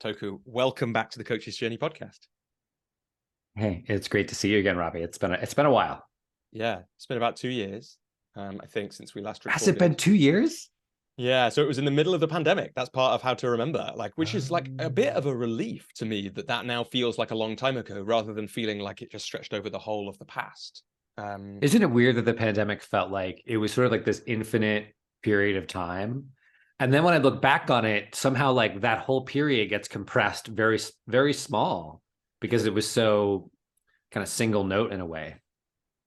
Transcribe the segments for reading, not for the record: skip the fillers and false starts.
Toku, welcome back to the Coach's Journey podcast. Hey, it's great to see you again, Robbie. It's been a while. Yeah, it's been about 2 years, I think, since we last recorded. Has it been 2 years? Yeah, so it was in the middle of the pandemic. That's part of how to remember, which is like a bit of a relief to me that now feels like a long time ago, rather than feeling like it just stretched over the whole of the past. Isn't it weird that the pandemic felt like it was sort of like this infinite period of time? And then when I look back on it, somehow like that whole period gets compressed very, very small because it was so kind of single note in a way.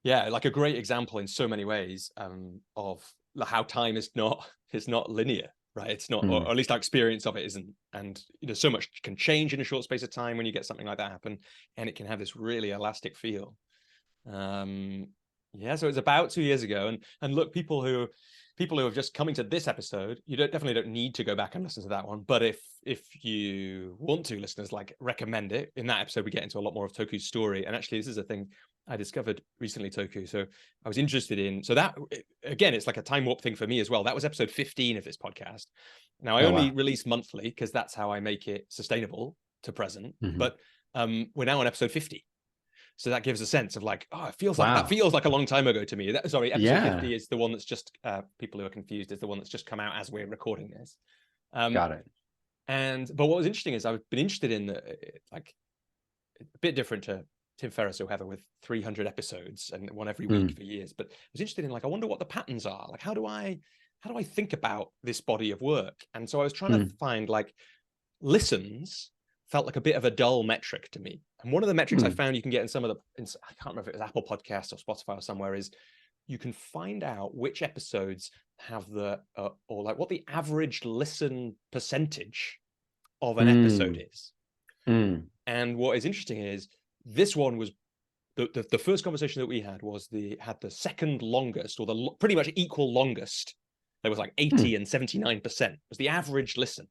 Yeah, like a great example in so many ways of how time is not linear, right? It's not, or at least our experience of it isn't. And so much can change in a short space of time when you get something like that happen, and it can have this really elastic feel. Yeah, so it's about 2 years ago, and look, people who are just coming to this episode, you definitely don't need to go back and listen to that one. But if you want to, listeners, recommend it. In that episode, we get into a lot more of Toku's story, and actually, this is a thing I discovered recently, Toku. So I was interested in. So that again, it's like a time warp thing for me as well. That was episode 15 of this podcast. Now I only release monthly because that's how I make it sustainable to present. But we're now on episode 50. So that gives a sense of it feels like that feels like a long time ago to me. Episode 50 is the one that's just people who are confused is the one that's just come out as we're recording this. Got it. But what was interesting is I've been interested in a bit different to Tim Ferriss or whoever with 300 episodes and one every week for years. But I was interested in I wonder what the patterns are. How do I think about this body of work? And so I was trying to find listens felt like a bit of a dull metric to me. And one of the metrics I found you can get in some of I can't remember if it was Apple Podcasts or Spotify or somewhere, is you can find out which episodes have what the average listen percentage of an episode is. And what is interesting is this one was the first conversation that we had had the second longest, or the pretty much equal longest. There was 80 and 79% was the average listen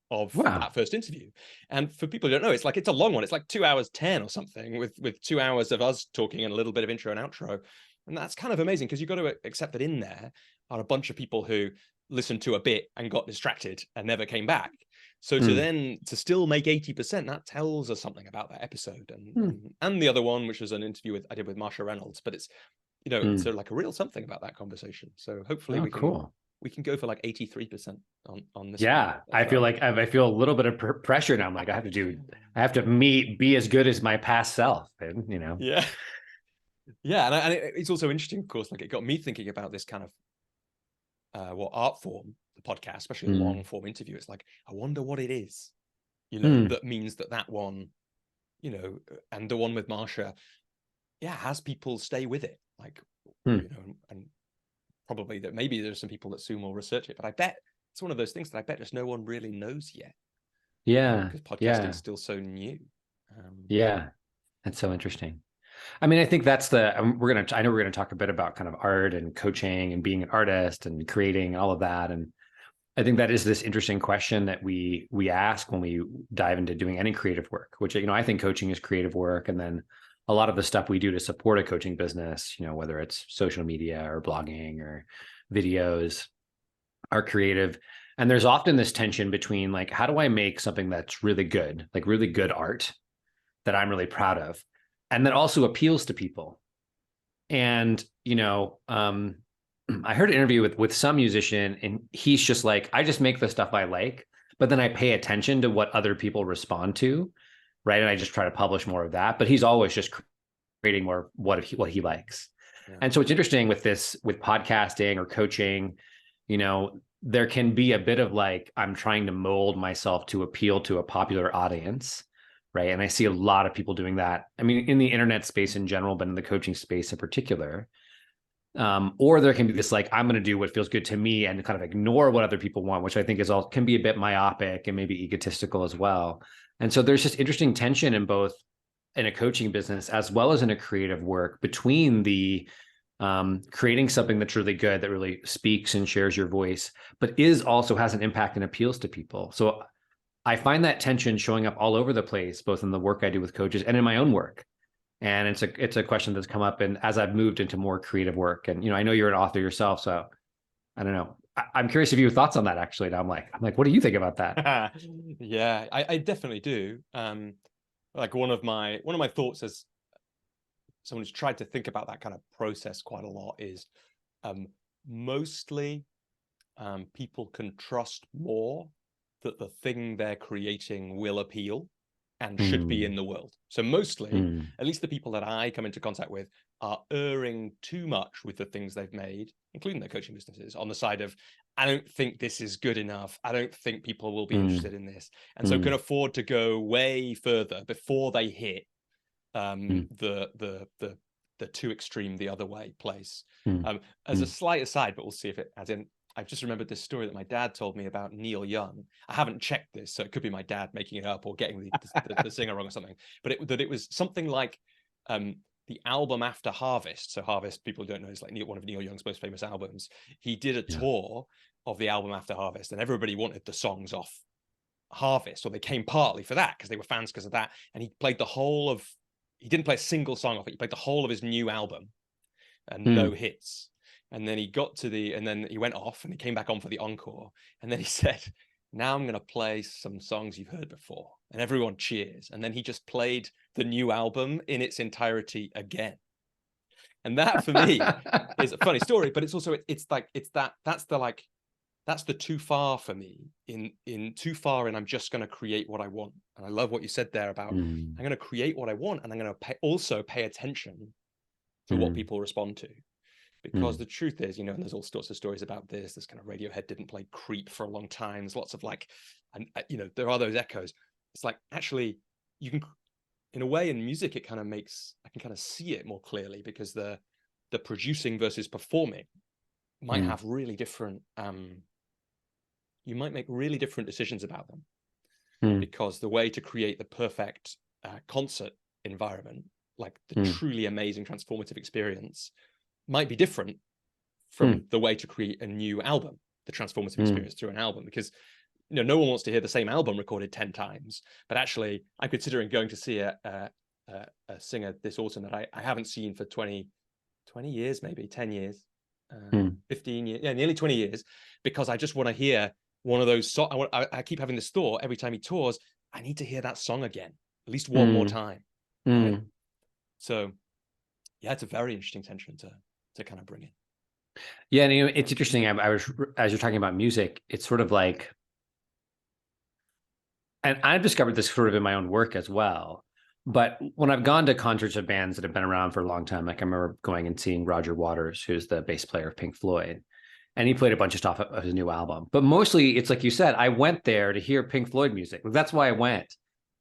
of that first interview. And for people who don't know, it's a long one. It's 2 hours 10 or something with 2 hours of us talking and a little bit of intro and outro. And that's kind of amazing because you've got to accept that in there are a bunch of people who listened to a bit and got distracted and never came back. So to still make 80%, that tells us something about that episode. And the other one, which was an interview I did with Marsha Reynolds, but it's it's a real something about that conversation. So hopefully we can go for 83% on this. Yeah, I feel I feel a little bit of pressure now. I'm like, I have to be as good as my past self, and Yeah, and it's also interesting, of course. It got me thinking about this kind of art form, the podcast, especially a long form interview. It's I wonder what it is, that means that one, and the one with Marsha, has people stay with it, and probably that maybe there's some people that soon will research it, but I bet it's one of those things that I bet just no one really knows yet. Yeah, because podcasting is still so new. That's so interesting. I mean, I think that's I know we're gonna talk a bit about kind of art and coaching and being an artist and creating all of that. And I think that is this interesting question that we ask when we dive into doing any creative work, which I think coaching is creative work, and then a lot of the stuff we do to support a coaching business, whether it's social media or blogging or videos, are creative. And there's often this tension between how do I make something that's really good, really good art that I'm really proud of, and that also appeals to people. And, I heard an interview with some musician, and he's just I just make the stuff I like, but then I pay attention to what other people respond to. Right. And I just try to publish more of that, but he's always just creating more what he likes. Yeah. And so it's interesting with podcasting or coaching, there can be a bit of I'm trying to mold myself to appeal to a popular audience. Right. And I see a lot of people doing that. I mean, in the internet space in general, but in the coaching space in particular. Or there can be this I'm going to do what feels good to me and kind of ignore what other people want, which I think can be a bit myopic and maybe egotistical as well. And so there's just interesting tension in both in a coaching business as well as in a creative work between the creating something that's really good, that really speaks and shares your voice, but also has an impact and appeals to people. So I find that tension showing up all over the place, both in the work I do with coaches and in my own work. And it's a question that's come up, and as I've moved into more creative work, and I know you're an author yourself, so I don't know. I'm curious if you have thoughts on that actually. And I'm like, what do you think about that? Yeah, I definitely do. Like one of my thoughts as someone who's tried to think about that kind of process quite a lot is mostly people can trust more that the thing they're creating will appeal and should be in the world. So mostly, at least the people that I come into contact with are erring too much with the things they've made, including their coaching businesses, on the side of, I don't think this is good enough. I don't think people will be interested in this. And so can afford to go way further before they hit the too extreme the other way place. As a slight aside, but we'll see if it adds in. I've just remembered this story that my dad told me about Neil Young. I haven't checked this, so it could be my dad making it up or getting the singer wrong or something. But it was something like the album After Harvest. So Harvest, people who don't know, is like one of Neil Young's most famous albums. He did a tour of the album After Harvest, and everybody wanted the songs off Harvest, or they came partly for that because they were fans because of that. And he played he didn't play a single song off it. He played the whole of his new album and no hits. And then and then he went off and he came back on for the encore. And then he said, now I'm going to play some songs you've heard before. And everyone cheers. And then he just played the new album in its entirety again. And that for me is a funny story, but it's also, that's the too far for me in too far. And I'm just going to create what I want. And I love what you said there about, I'm going to create what I want. And I'm going to also pay attention to what people respond to. Because the truth is, and there's all sorts of stories about this. This kind of Radiohead didn't play Creep for a long time. There's lots of there are those echoes. It's like, actually, you can, in a way, in music, I can kind of see it more clearly because the producing versus performing might have really different, you might make really different decisions about them. Because the way to create the perfect concert environment, like the truly amazing transformative experience, might be different from the way to create a new album, the transformative experience through an album, because no one wants to hear the same album recorded 10 times. But actually, I'm considering going to see a singer this autumn that I haven't seen for 20 years, maybe 10 years, 15 years, nearly 20 years, because I just want to hear one of those songs. I keep having this thought every time he tours, I need to hear that song again, at least one more time. Right? So yeah, it's a very interesting tension to kind of bring in. Yeah, and it's interesting. I was, as you're talking about music, it's sort of like, and I've discovered this sort of in my own work as well. But when I've gone to concerts of bands that have been around for a long time, like I remember going and seeing Roger Waters, who's the bass player of Pink Floyd, and he played a bunch of stuff of his new album. But mostly, it's like you said, I went there to hear Pink Floyd music. That's why I went,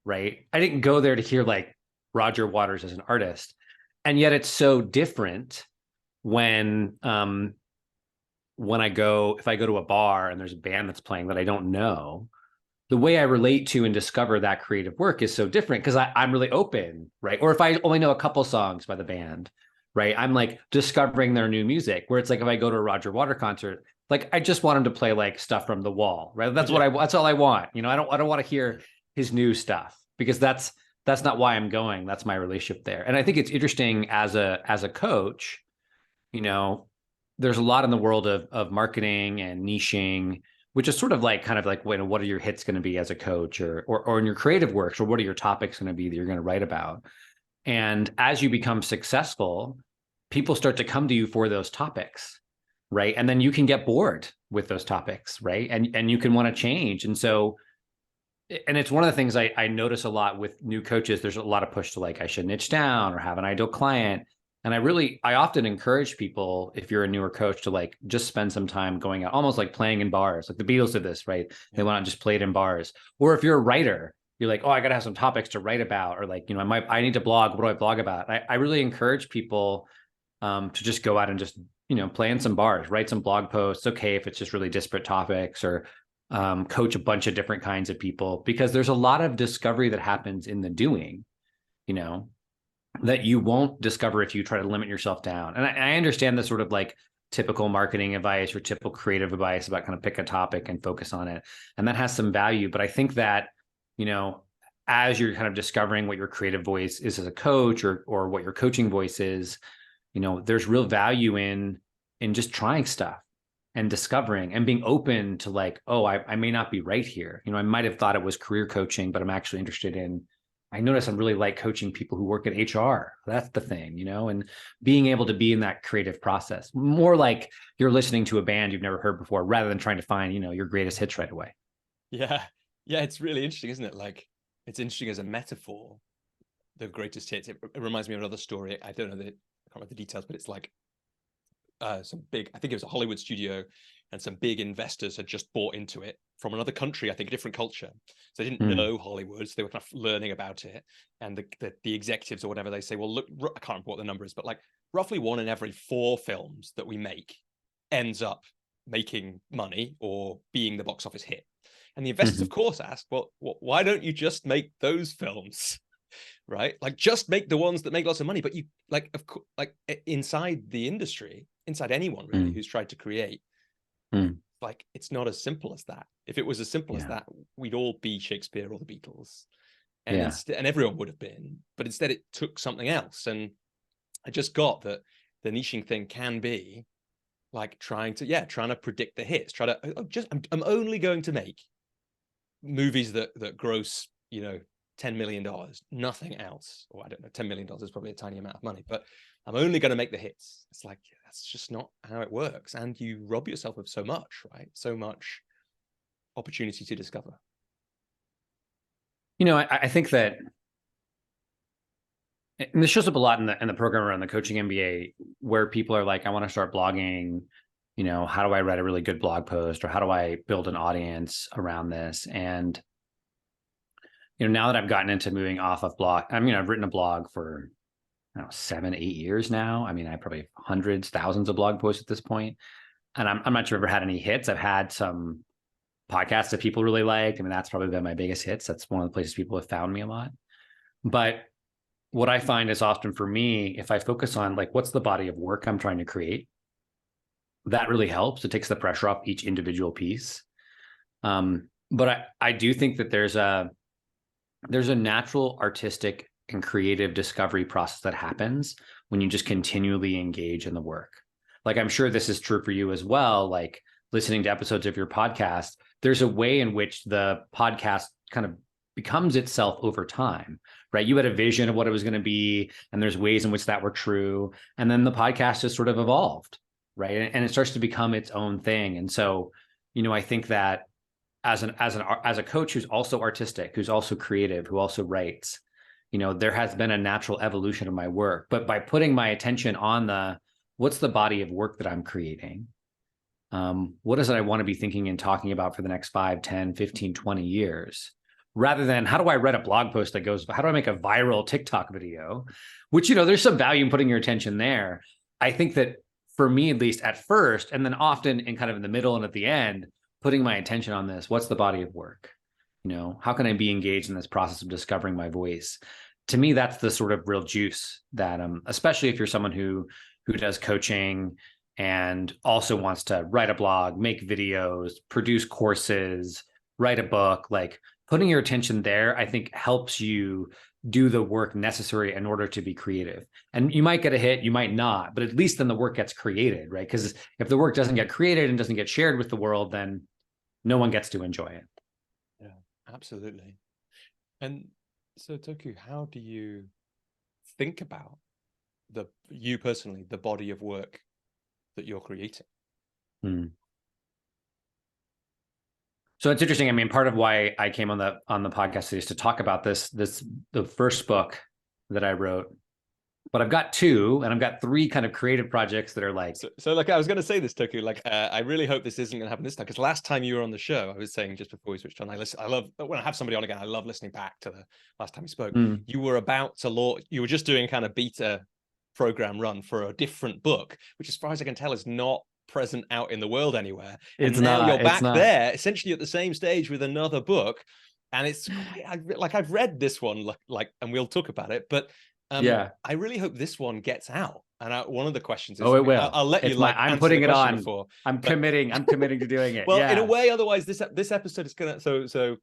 right? I didn't go there to hear like Roger Waters as an artist. And yet it's so different when if I go to a bar and there's a band that's playing that I don't know, the way I relate to and discover that creative work is so different because I'm really open, right? Or if I only know a couple songs by the band, right? I'm like discovering their new music, where it's like if I go to a Roger Waters concert, like I just want him to play like stuff from The Wall, right? That's that's all I want. I don't want to hear his new stuff because that's not why I'm going. That's my relationship there. And I think it's interesting as a coach, there's a lot in the world of marketing and niching, which is sort of like kind of like what are your hits going to be as a coach or in your creative works, or what are your topics going to be that you're going to write about? And as you become successful, people start to come to you for those topics, right? And then you can get bored with those topics, right? And you can want to change. And so, and it's one of the things I notice a lot with new coaches. There's a lot of push to like, I should niche down or have an ideal client. And I often encourage people, if you're a newer coach, to like just spend some time going out, almost like playing in bars. Like the Beatles did this, right? They went out and just played in bars. Or if you're a writer, you're like, oh, I got to have some topics to write about, or like, I need to blog. What do I blog about? I really encourage people to just go out and just, play in some bars, write some blog posts. Okay, if it's just really disparate topics, or coach a bunch of different kinds of people, because there's a lot of discovery that happens in the doing, that you won't discover if you try to limit yourself down. And I understand the sort of like typical marketing advice or typical creative advice about kind of pick a topic and focus on it. And that has some value. But I think that, as you're kind of discovering what your creative voice is as a coach or what your coaching voice is, there's real value in just trying stuff and discovering and being open to like, oh, I may not be right here. You know, I might have thought it was career coaching, but I'm actually interested in, I notice I'm really like coaching people who work in HR. That's the thing, you know, and being able to be in that creative process, more like you're listening to a band you've never heard before, rather than trying to find, you know, your greatest hits right away. Yeah. Yeah. It's really interesting, isn't it? Like, it's interesting as a metaphor, the greatest hits. It reminds me of another story. I don't know I can't remember the details, but it's like some big, I think it was a Hollywood studio, and some big investors had just bought into it from another country, I think a different culture. So they didn't know Hollywood, so they were kind of learning about it. And the executives or whatever, they say, well, look, I can't remember what the number is, but like roughly 1 in every 4 films that we make ends up making money or being the box office hit. And the investors, of course, asked, well, why don't you just make those films? Right? Like, just make the ones that make lots of money. But you, like, of course, like inside the industry, inside anyone really who's tried to create, like, it's not as simple as that. If it was as simple as that, we'd all be Shakespeare or the Beatles, and and everyone would have been. But instead, it took something else. And I just got that the niching thing can be like trying to predict the hits. I'm only going to make movies that gross, you know, $10 million, nothing else. Or I don't know, $10 million is probably a tiny amount of money, but I'm only going to make the hits. It's like, that's just not how it works. And you rob yourself of so much, right? So much opportunity to discover. You know, I think that, and this shows up a lot in the program around the coaching MBA, where people are like, I want to start blogging. You know, how do I write a really good blog post, or how do I build an audience around this? And, you know, now that I've gotten into moving off of blog, I mean, I've written a blog for, I don't know, 7, 8 years now. I mean, I probably have hundreds, thousands of blog posts at this point. And I'm not sure I've ever had any hits. I've had some podcasts that people really liked. I mean, that's probably been my biggest hits. That's one of the places people have found me a lot. But what I find is often for me, if I focus on like, what's the body of work I'm trying to create, that really helps. It takes the pressure off each individual piece. But I do think that there's a natural artistic and creative discovery process that happens when you just continually engage in the work. Like, I'm sure this is true for you as well. Like, listening to episodes of your podcast, there's a way in which the podcast kind of becomes itself over time, right? You had a vision of what it was going to be, and there's ways in which that were true. And then the podcast has sort of evolved, right? And it starts to become its own thing. And so, you know, I think that as a coach who's also artistic, who's also creative, who also writes, you know, there has been a natural evolution of my work. But by putting my attention on what's the body of work that I'm creating? What is it I want to be thinking and talking about for the next 5, 10, 15, 20 years? Rather than, how do I write a blog post that goes, how do I make a viral TikTok video? Which, you know, there's some value in putting your attention there. I think that for me, at least at first, and then often in kind of in the middle and at the end, putting my attention on this, what's the body of work? You know, how can I be engaged in this process of discovering my voice? To me, that's the sort of real juice that, especially if you're someone who does coaching and also wants to write a blog, make videos, produce courses, write a book, like putting your attention there, I think helps you do the work necessary in order to be creative. And you might get a hit, you might not, but at least then the work gets created, right? Because if the work doesn't get created and doesn't get shared with the world, then no one gets to enjoy it. Yeah, absolutely. And so, Toku, how do you think about you personally, the body of work that you're creating? So it's interesting. I mean, part of why I came on the podcast is to talk about the first book that I wrote. But I've got 2, and I've got 3 kind of creative projects that are like. So like, I was going to say this, Toku, like, I really hope this isn't going to happen this time, because last time you were on the show, I was saying just before we switched on, I love when I have somebody on again, I love listening back to the last time we spoke. You were about to launch, you were just doing kind of beta program run for a different book, which as far as I can tell is not present out in the world anywhere. And now you're back there, essentially at the same stage with another book. And it's like, I've read this one, like, and we'll talk about it, but I really hope this one gets out. And one of the questions is, it will. I'll let you I'm putting it on. I'm committing to doing it. Well, in a way, otherwise this episode is gonna. So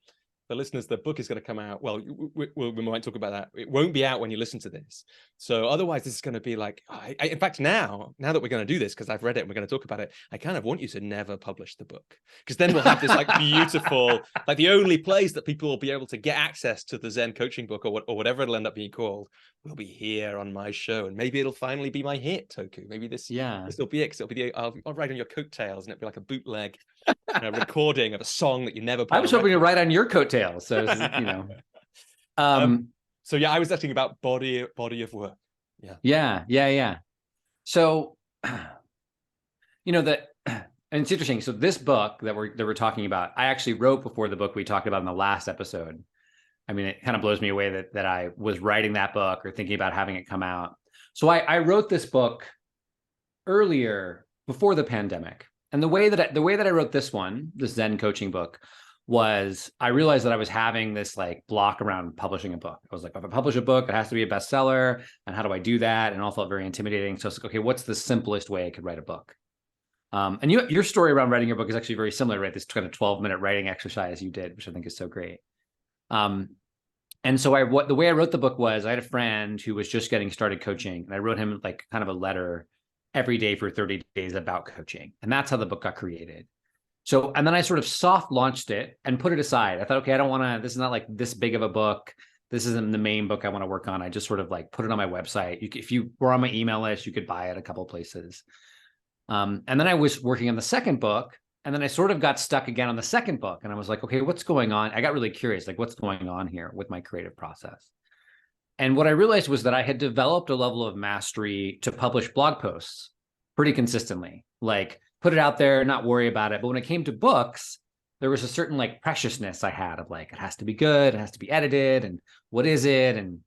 for listeners, the book is going to come out. Well, we might talk about that. It won't be out when you listen to this. So otherwise, this is going to be like, in fact, now that we're going to do this, because I've read it and we're going to talk about it, I kind of want you to never publish the book, because then we'll have this like beautiful, like the only place that people will be able to get access to the Zen coaching book or whatever it'll end up being called will be here on my show. And maybe it'll finally be my hit, Toku. Maybe this will be it. 'Cause it'll be I'll ride on your coattails and it'll be like a bootleg recording of a song that you never put I was hoping to write on your coattails. So, so yeah, I was asking about body of work. Yeah. So, and it's interesting. So this book that we're talking about, I actually wrote before the book we talked about in the last episode. I mean, it kind of blows me away that I was writing that book or thinking about having it come out. So I wrote this book earlier, before the pandemic. And the way that I wrote this Zen coaching book, was I realized that I was having this like block around publishing a book. I was like, if I publish a book, it has to be a bestseller. And how do I do that? And it all felt very intimidating. So I was like, okay, what's the simplest way I could write a book? And your story around writing your book is actually very similar, right? This kind of 12-minute writing exercise you did, which I think is so great. And so the way I wrote the book was, I had a friend who was just getting started coaching, and I wrote him like kind of a letter every day for 30 days about coaching. And that's how the book got created. So, and then I sort of soft launched it and put it aside. I thought, okay, I don't want to, this is not like this big of a book. This isn't the main book I want to work on. I just sort of like put it on my website. If you were on my email list, you could buy it a couple of places. And then I was working on the second book, and then I sort of got stuck again on the second book. And I was like, okay, what's going on? I got really curious, like what's going on here with my creative process? And what I realized was that I had developed a level of mastery to publish blog posts pretty consistently, like put it out there, not worry about it. But when it came to books, there was a certain like preciousness I had of like, it has to be good, it has to be edited, and what is it? And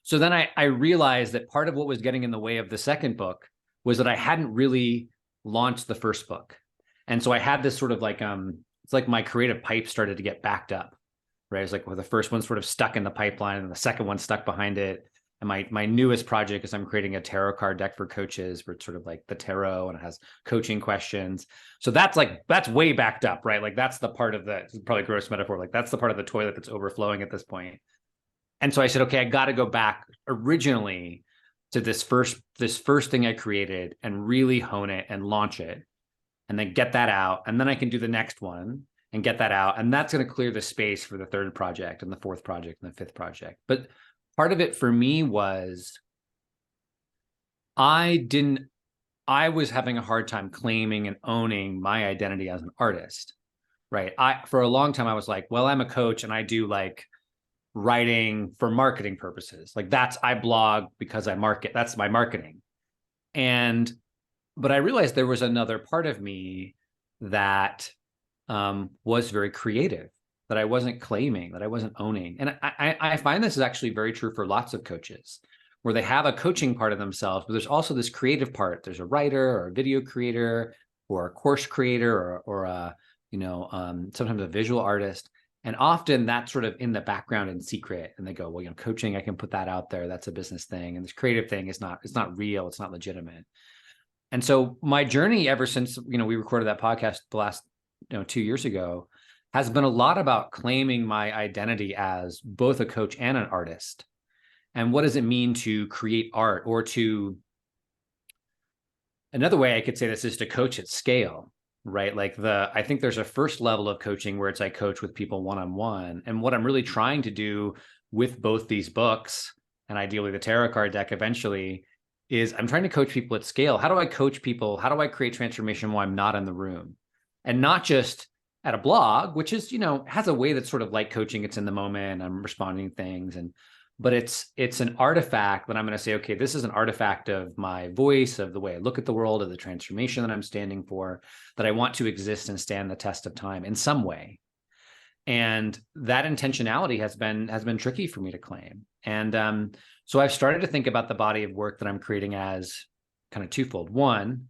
so then I realized that part of what was getting in the way of the second book was that I hadn't really launched the first book. And so I had this sort of like, it's like my creative pipe started to get backed up, right? It's like, well, the first one sort of stuck in the pipeline and the second one stuck behind it. And my newest project is I'm creating a tarot card deck for coaches, where it's sort of like the tarot and it has coaching questions. So that's way backed up, right? Like that's the part of the, probably gross metaphor, like that's the part of the toilet that's overflowing at this point. And so I said, okay, I got to go back originally to this first thing I created and really hone it and launch it, and then get that out. And then I can do the next one and get that out. And that's going to clear the space for the third project and the fourth project and the fifth project. But part of it for me was I was having a hard time claiming and owning my identity as an artist, right? For a long time, I was like, well, I'm a coach and I do like writing for marketing purposes. Like I blog because I market, that's my marketing. But I realized there was another part of me that was very creative, that I wasn't claiming, that I wasn't owning. And I find this is actually very true for lots of coaches, where they have a coaching part of themselves, but there's also this creative part. There's a writer or a video creator or a course creator or a, sometimes a visual artist. And often that's sort of in the background in secret. And they go, well, coaching, I can put that out there. That's a business thing. And this creative thing it's not real. It's not legitimate. And so my journey ever since, we recorded that podcast the last, 2 years ago, has been a lot about claiming my identity as both a coach and an artist. And what does it mean to create art, or another way I could say this is to coach at scale, right? Like I think there's a first level of coaching where it's I coach with people one-on-one. And what I'm really trying to do with both these books, and ideally the tarot card deck eventually, is I'm trying to coach people at scale. How do I coach people? How do I create transformation while I'm not in the room? And not just at a blog, which is, has a way that's sort of like coaching. It's in the moment, I'm responding to things. But it's an artifact that I'm going to say, okay, this is an artifact of my voice, of the way I look at the world, of the transformation that I'm standing for, that I want to exist and stand the test of time in some way. And that intentionality has been tricky for me to claim. And so I've started to think about the body of work that I'm creating as kind of twofold. One,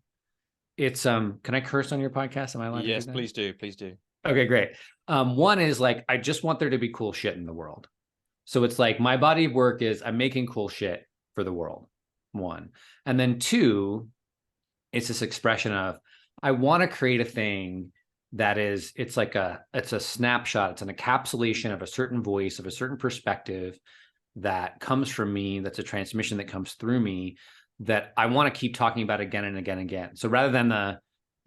it's can I curse on your podcast? Am I allowed? Yes, please do. Please do. Okay, great. One is like, I just want there to be cool shit in the world. So it's like my body of work is I'm making cool shit for the world. One. And then two, it's this expression of I want to create a thing that is, it's a snapshot, it's an encapsulation of a certain voice, of a certain perspective that comes from me, that's a transmission that comes through me, that I want to keep talking about again and again and again. So rather than the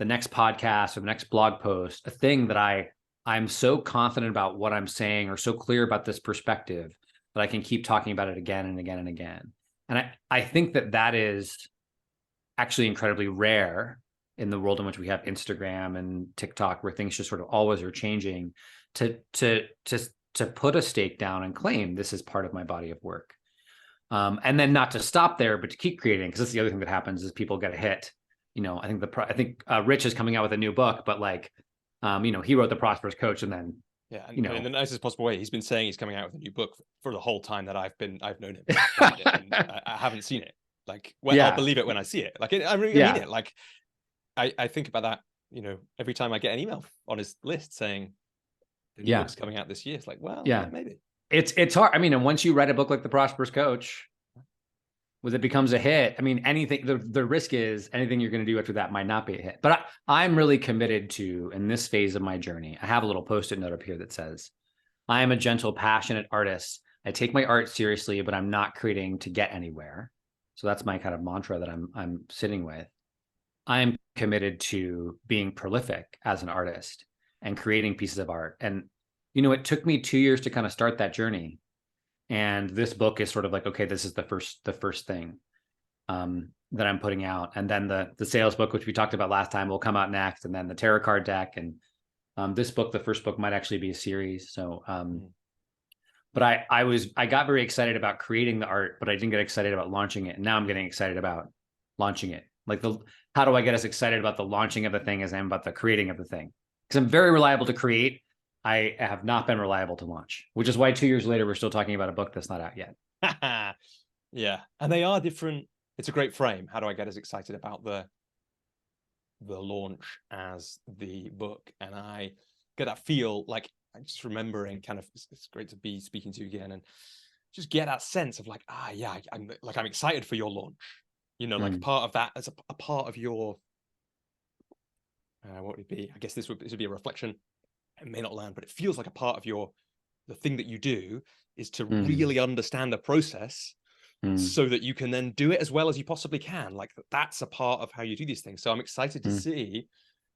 next podcast or the next blog post, a thing that I'm so confident about what I'm saying, or so clear about this perspective, that I can keep talking about it again and again and again. And I think that is actually incredibly rare in the world in which we have Instagram and TikTok, where things just sort of always are changing, to put a stake down and claim this is part of my body of work. And then not to stop there, but to keep creating, because that's the other thing that happens is people get a hit. I think Rich is coming out with a new book, but he wrote The Prosperous Coach, and then and in the nicest possible way, he's been saying he's coming out with a new book for the whole time that I've known him. And I haven't seen it. I'll believe it when I see it. I really mean it. I think about that, every time I get an email on his list saying the new book's coming out this year. It's like, well, maybe. It's hard. I mean, and once you write a book like The Prosperous Coach, when it becomes a hit, I mean, anything, the risk is anything you're going to do after that might not be a hit. But I'm really committed to, in this phase of my journey, I have a little Post-it note up here that says, I am a gentle, passionate artist. I take my art seriously, but I'm not creating to get anywhere. So that's my kind of mantra that I'm sitting with. I am committed to being prolific as an artist and creating pieces of art. And, it took me 2 years to kind of start that journey. And this book is sort of like, okay, this is the first thing that I'm putting out. And then the sales book, which we talked about last time, will come out next. And then the tarot card deck. And this book, the first book, might actually be a series. So, but I got very excited about creating the art, but I didn't get excited about launching it. And now I'm getting excited about launching it. How do I get as excited about the launching of the thing as I am about the creating of the thing? Because I'm very reliable to create. I have not been reliable to launch, which is why 2 years later, we're still talking about a book that's not out yet. Yeah. And they are different. It's a great frame. How do I get as excited about the launch as the book? And I get that feel like I'm just remembering it's great to be speaking to you again and just get that sense of I'm excited for your launch, part of that as a part of your, what would it be? I guess this would be a reflection. It may not land, but it feels like a part of the thing that you do is to really understand the process so that you can then do it as well as you possibly can. That's a part of how you do these things. So I'm excited to see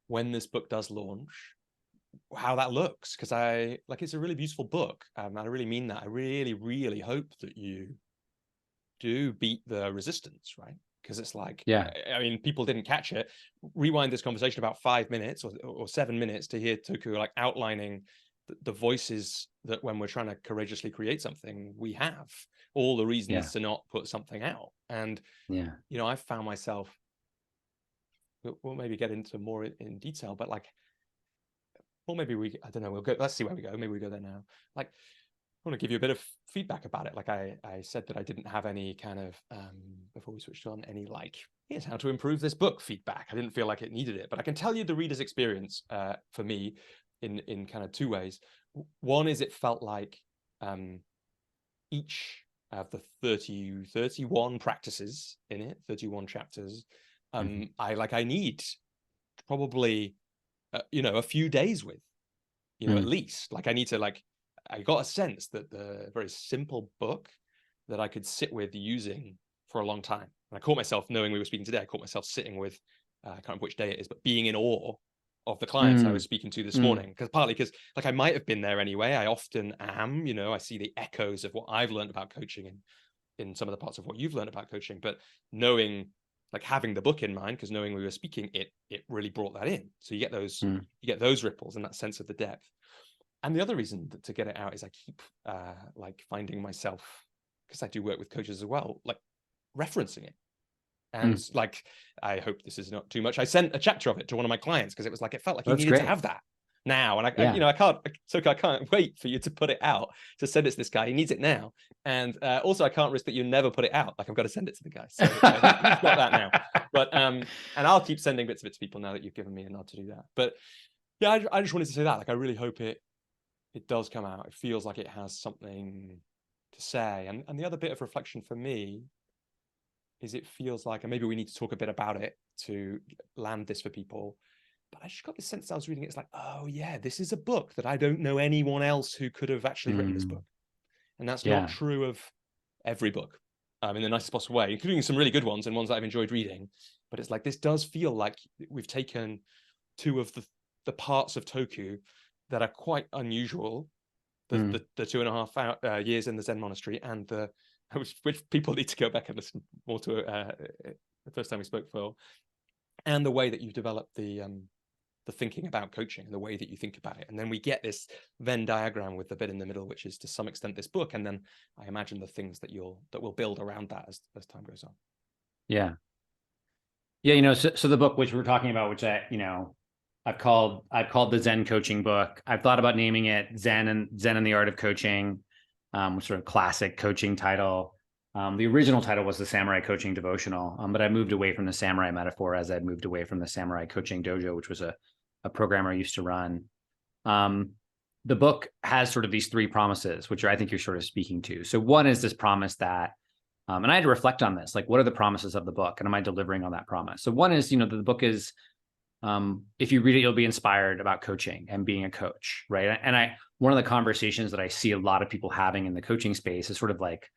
when this book does launch, how that looks, because it's a really beautiful book. I really mean that. I really, really hope that you do beat the resistance, right? Because it's I mean, people didn't catch it. Rewind this conversation about 5 minutes or 7 minutes to hear Toku outlining the voices that when we're trying to courageously create something, we have all the reasons to not put something out. And I found myself, we'll maybe get into more in detail, but or maybe I don't know, we'll go, let's see where we go. Maybe we go there now. I want to give you a bit of feedback about it. I said that I didn't have any kind of, before we switched on, any here's how to improve this book feedback. I didn't feel like it needed it, but I can tell you the reader's experience for me in kind of 2 ways. One is it felt like each of the 31 practices in it, 31 chapters, I need probably, a few days with, at least. I need to I got a sense that the very simple book that I could sit with using for a long time. And I caught myself, knowing we were speaking today, I caught myself sitting with, I can't remember which day it is, but being in awe of the clients I was speaking to this morning. Partly because I might have been there anyway. I often am, I see the echoes of what I've learned about coaching in some of the parts of what you've learned about coaching, but knowing, having the book in mind, because knowing we were speaking, it really brought that in. So you get those ripples and that sense of the depth. And the other reason to get it out is I keep finding myself, because I do work with coaches as well, referencing it. And I hope this is not too much. I sent a chapter of it to one of my clients because it was it felt like he needed to have that now. And I can't wait for you to put it out, to send it to this guy. He needs it now. And also I can't risk that you never put it out. I've got to send it to the guy. So you've got that now. But and I'll keep sending bits of it to people now that you've given me a nod to do that. But yeah, I just wanted to say that. I really hope it does come out. It feels like it has something to say. And the other bit of reflection for me is it feels like, and maybe we need to talk a bit about it to land this for people, But I just got the sense that I was reading it, it's like, oh yeah, this is a book that I don't know anyone else who could have actually written this book. And that's not true of every book, in the nicest possible way, including some really good ones and ones that I've enjoyed reading. But it's like, this does feel like we've taken two of the parts of Toku that are quite unusual, the 2.5 years in the Zen monastery, and which people need to go back and listen more to the first time we spoke, Phil, and the way that you've developed the thinking about coaching and the way that you think about it. And then we get this Venn diagram with the bit in the middle, which is to some extent this book. And then I imagine the things that will build around that as time goes on. Yeah. Yeah. So the book, which we're talking about, which I've called the Zen coaching book. I've thought about naming it Zen and the Art of Coaching, which sort of classic coaching title. The original title was the Samurai Coaching Devotional, but I moved away from the samurai metaphor as I'd moved away from the Samurai Coaching Dojo, which was a program I used to run. The book has sort of these three promises, which I think you're sort of speaking to. So one is this promise that, and I had to reflect on this, like, what are the promises of the book, and am I delivering on that promise? So one is, the book is, if you read it, you'll be inspired about coaching and being a coach, right? And one of the conversations that I see a lot of people having in the coaching space is sort of like,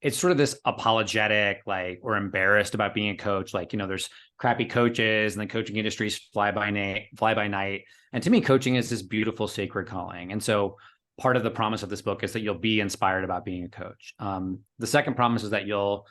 it's sort of this apologetic, like, or embarrassed about being a coach. Like, there's crappy coaches and the coaching industry's fly by night. And to me, coaching is this beautiful, sacred calling. And so part of the promise of this book is that you'll be inspired about being a coach. The second promise is that you'll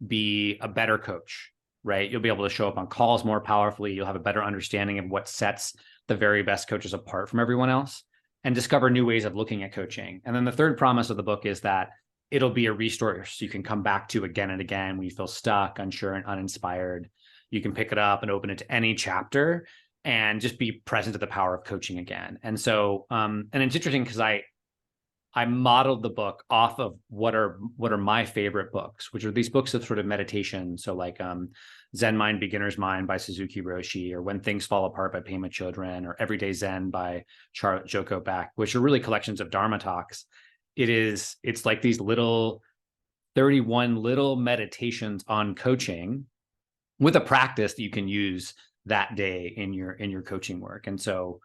be a better coach, right? You'll be able to show up on calls more powerfully. You'll have a better understanding of what sets the very best coaches apart from everyone else, and discover new ways of looking at coaching. And then the third promise of the book is that it'll be a resource you can come back to again and again when you feel stuck, unsure, and uninspired. You can pick it up and open it to any chapter and just be present to the power of coaching again. And so, and it's interesting because I modeled the book off of what are my favorite books, which are these books of sort of meditation. So like Zen Mind, Beginner's Mind by Suzuki Roshi, or When Things Fall Apart by Pema Chodron, or Everyday Zen by Charlotte Joko Beck, which are really collections of Dharma talks. It's like these 31 little meditations on coaching with a practice that you can use that day in your coaching work. And so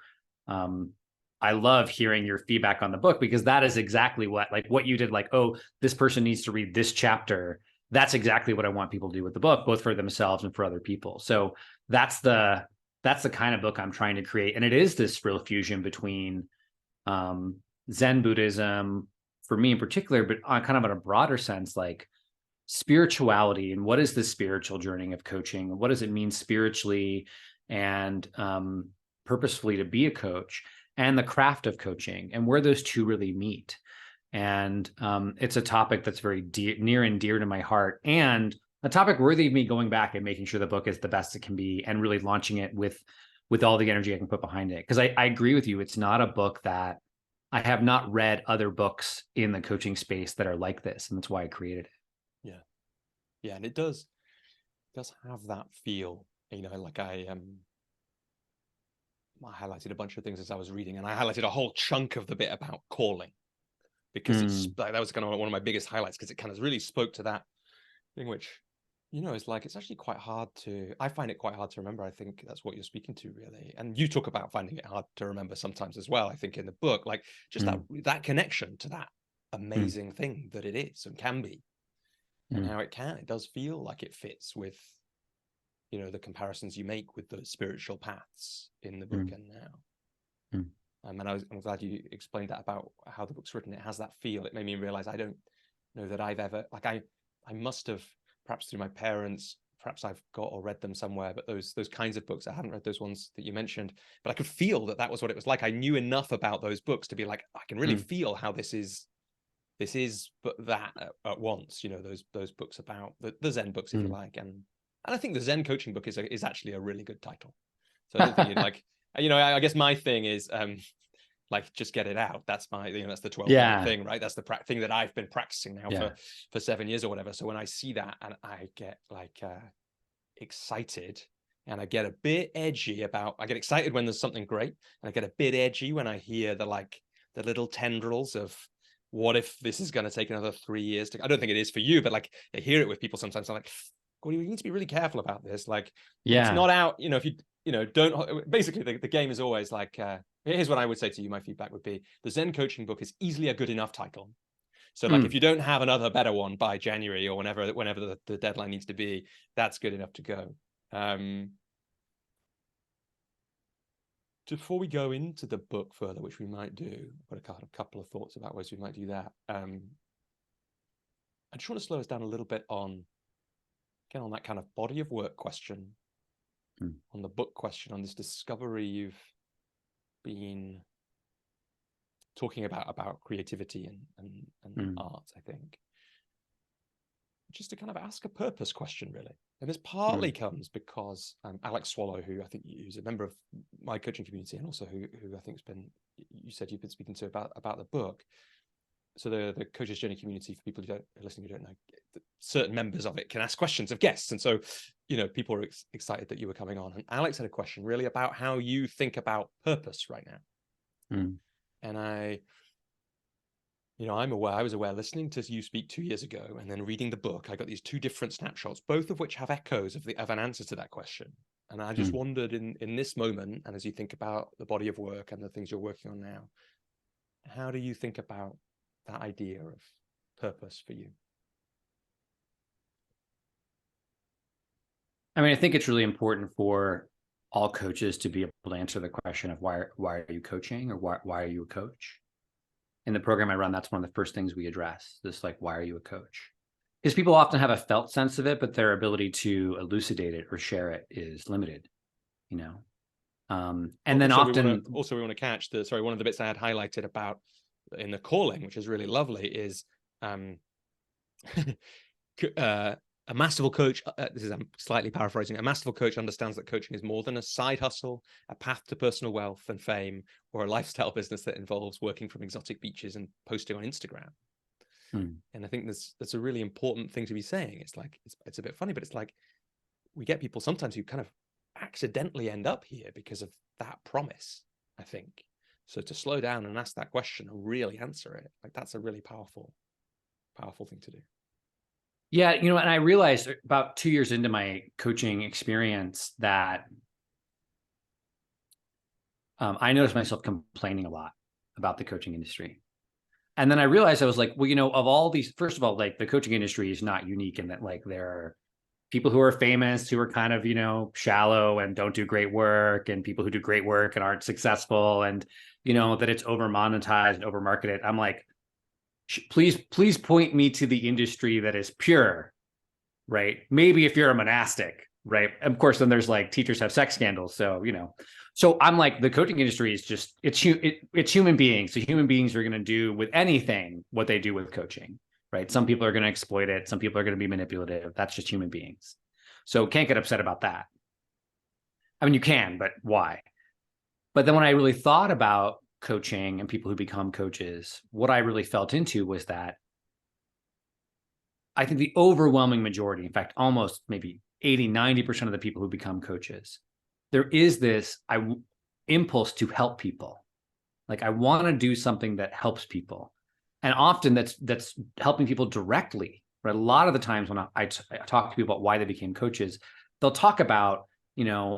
I love hearing your feedback on the book, because that is exactly what you did. Like, oh, this person needs to read this chapter. That's exactly what I want people to do with the book, both for themselves and for other people. So that's the kind of book I'm trying to create. And it is this real fusion between Zen Buddhism, for me in particular, but on kind of in a broader sense, like spirituality, and what is the spiritual journey of coaching? What does it mean spiritually and purposefully to be a coach, and the craft of coaching, and where those two really meet. And it's a topic that's very near and dear to my heart, and a topic worthy of me going back and making sure the book is the best it can be, and really launching it with all the energy I can put behind it. Because I agree with you. It's not a book that I have not read other books in the coaching space that are like this, and that's why I created it. Yeah, and it does have that feel. Like I highlighted a bunch of things as I was reading, and I highlighted a whole chunk of the bit about calling, because it's like, that was kind of one of my biggest highlights, because it kind of really spoke to that thing, which it's like, it's actually quite hard I find it quite hard to remember. I think that's what you're speaking to, really. And you talk about finding it hard to remember sometimes as well, I think, in the book, like just that connection to that amazing thing that it is and can be, and how it does feel like it fits with the comparisons you make with the spiritual paths in the book and now. And I'm glad you explained that about how the book's written. It has that feel. It made me realize I don't know that I've ever, like, I must have, perhaps through my parents, perhaps I've got or read them somewhere, but those kinds of books, I haven't read those ones that you mentioned, but I could feel that was what it was like. I knew enough about those books to be like, I can really feel how this is but that at once, those books about the Zen books, if you like. And I think the Zen coaching book is actually a really good title. So I don't think you'd like, I guess my thing is, like, just get it out. That's my, that's the 12 thing, right? That's the thing that I've been practicing now for 7 years or whatever. So when I see that, and I get like excited, and I get a bit edgy I get excited when there's something great, and I get a bit edgy when I hear the little tendrils of, what if this is going to take another 3 years I don't think it is for you, but like, I hear it with people sometimes. I'm like, well, you need to be really careful about this. Like, it's not out, don't basically the game is always like, here's what I would say to you. My feedback would be the Zen coaching book is easily a good enough title. So like if you don't have another better one by January or whenever the deadline needs to be, that's good enough to go. Before we go into the book further, which we might do, I've got a couple of thoughts about ways we might do that. I just want to slow us down a little bit on that kind of body of work question, on the book question, on this discovery you've been talking about creativity and art, I think. Just to kind of ask a purpose question, really. And this partly comes because Alex Swallow, who I think who's a member of my coaching community, and also who I think you said you've been speaking to about the book. So the Coach's Journey community, for people who are listening who don't know, certain members of it can ask questions of guests. And so, people are excited that you were coming on. And Alex had a question really about how you think about purpose right now. And I was aware listening to you speak 2 years ago and then reading the book, I got these two different snapshots, both of which have echoes of an answer to that question. And I just wondered in this moment, and as you think about the body of work and the things you're working on now, how do you think about that idea of purpose for you? I mean, I think it's really important for all coaches to be able to answer the question of why are you coaching, or why are you a coach? In the program I run, that's one of the first things we address. This, like, why are you a coach? Because people often have a felt sense of it, but their ability to elucidate it or share it is limited, And then often we want to catch one of the bits I had highlighted about in the calling, which is really lovely, is a masterful coach, I'm slightly paraphrasing, a masterful coach understands that coaching is more than a side hustle, a path to personal wealth and fame, or a lifestyle business that involves working from exotic beaches and posting on Instagram. And I think that's a really important thing to be saying. It's like, it's a bit funny, but it's like, we get people sometimes who kind of accidentally end up here because of that promise, I think. So to slow down and ask that question and really answer it, like, that's a really powerful thing to do. Yeah, and I realized about 2 years into my coaching experience that I noticed myself complaining a lot about the coaching industry. And then I realized, I was like, well, of all these, first of all, like, the coaching industry is not unique in that, like, there are people who are famous who are kind of, shallow and don't do great work, and people who do great work and aren't successful, and, that it's over monetized and over marketed. I'm like, please point me to the industry that is pure, right? Maybe if you're a monastic, right? Of course, then there's like teachers have sex scandals. So, so I'm like, the coaching industry is just, it's human beings. So human beings are going to do with anything what they do with coaching, right? Some people are going to exploit it. Some people are going to be manipulative. That's just human beings. So can't get upset about that. I mean, you can, but why? But then when I really thought about coaching and people who become coaches, what I really felt into was that I think the overwhelming majority, in fact, almost maybe 80-90% of the people who become coaches, there is this impulse to help people. Like, I want to do something that helps people. And often that's helping people directly, right? A lot of the times when I talk to people about why they became coaches, they'll talk about,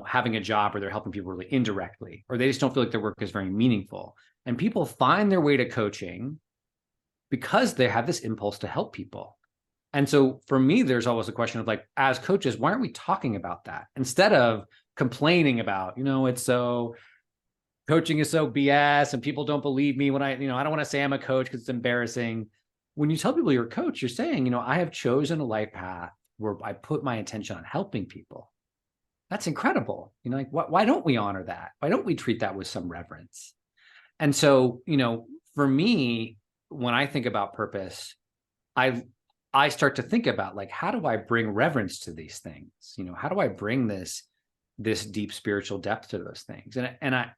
having a job where they're helping people really indirectly, or they just don't feel like their work is very meaningful. And people find their way to coaching because they have this impulse to help people. And so for me, there's always a question of, like, as coaches, why aren't we talking about that? Instead of complaining about, coaching is so BS and people don't believe me when I don't want to say I'm a coach because it's embarrassing. When you tell people you're a coach, you're saying, I have chosen a life path where I put my attention on helping people. That's incredible. Why don't we honor that? Why don't we treat that with some reverence? And so, for me, when I think about purpose, I start to think about, like, how do I bring reverence to these things? How do I bring this deep spiritual depth to those things? And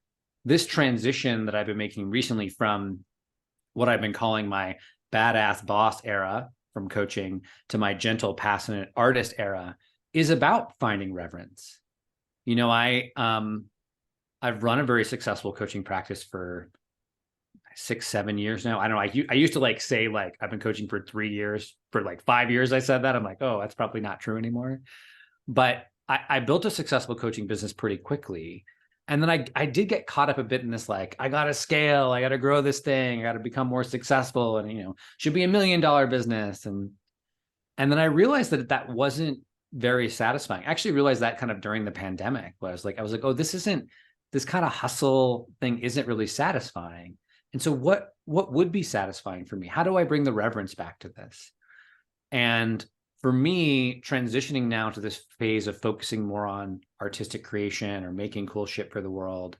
this transition that I've been making recently from what I've been calling my badass boss era from coaching to my gentle, passionate artist era is about finding reverence. I've run a very successful coaching practice for 6-7 years now. I don't know. I used to say I've been coaching for 3 years, for 5 years. I said that. I'm like, oh, that's probably not true anymore. But I built a successful coaching business pretty quickly. And then I did get caught up a bit in this, like, I got to scale, I got to grow this thing, I got to become more successful, and, should be $1 million business. And then I realized that that wasn't very satisfying. I actually realized that kind of during the pandemic, where I was like, oh, this kind of hustle thing isn't really satisfying. And so what would be satisfying for me? How do I bring the reverence back to this? And for me, transitioning now to this phase of focusing more on artistic creation or making cool shit for the world,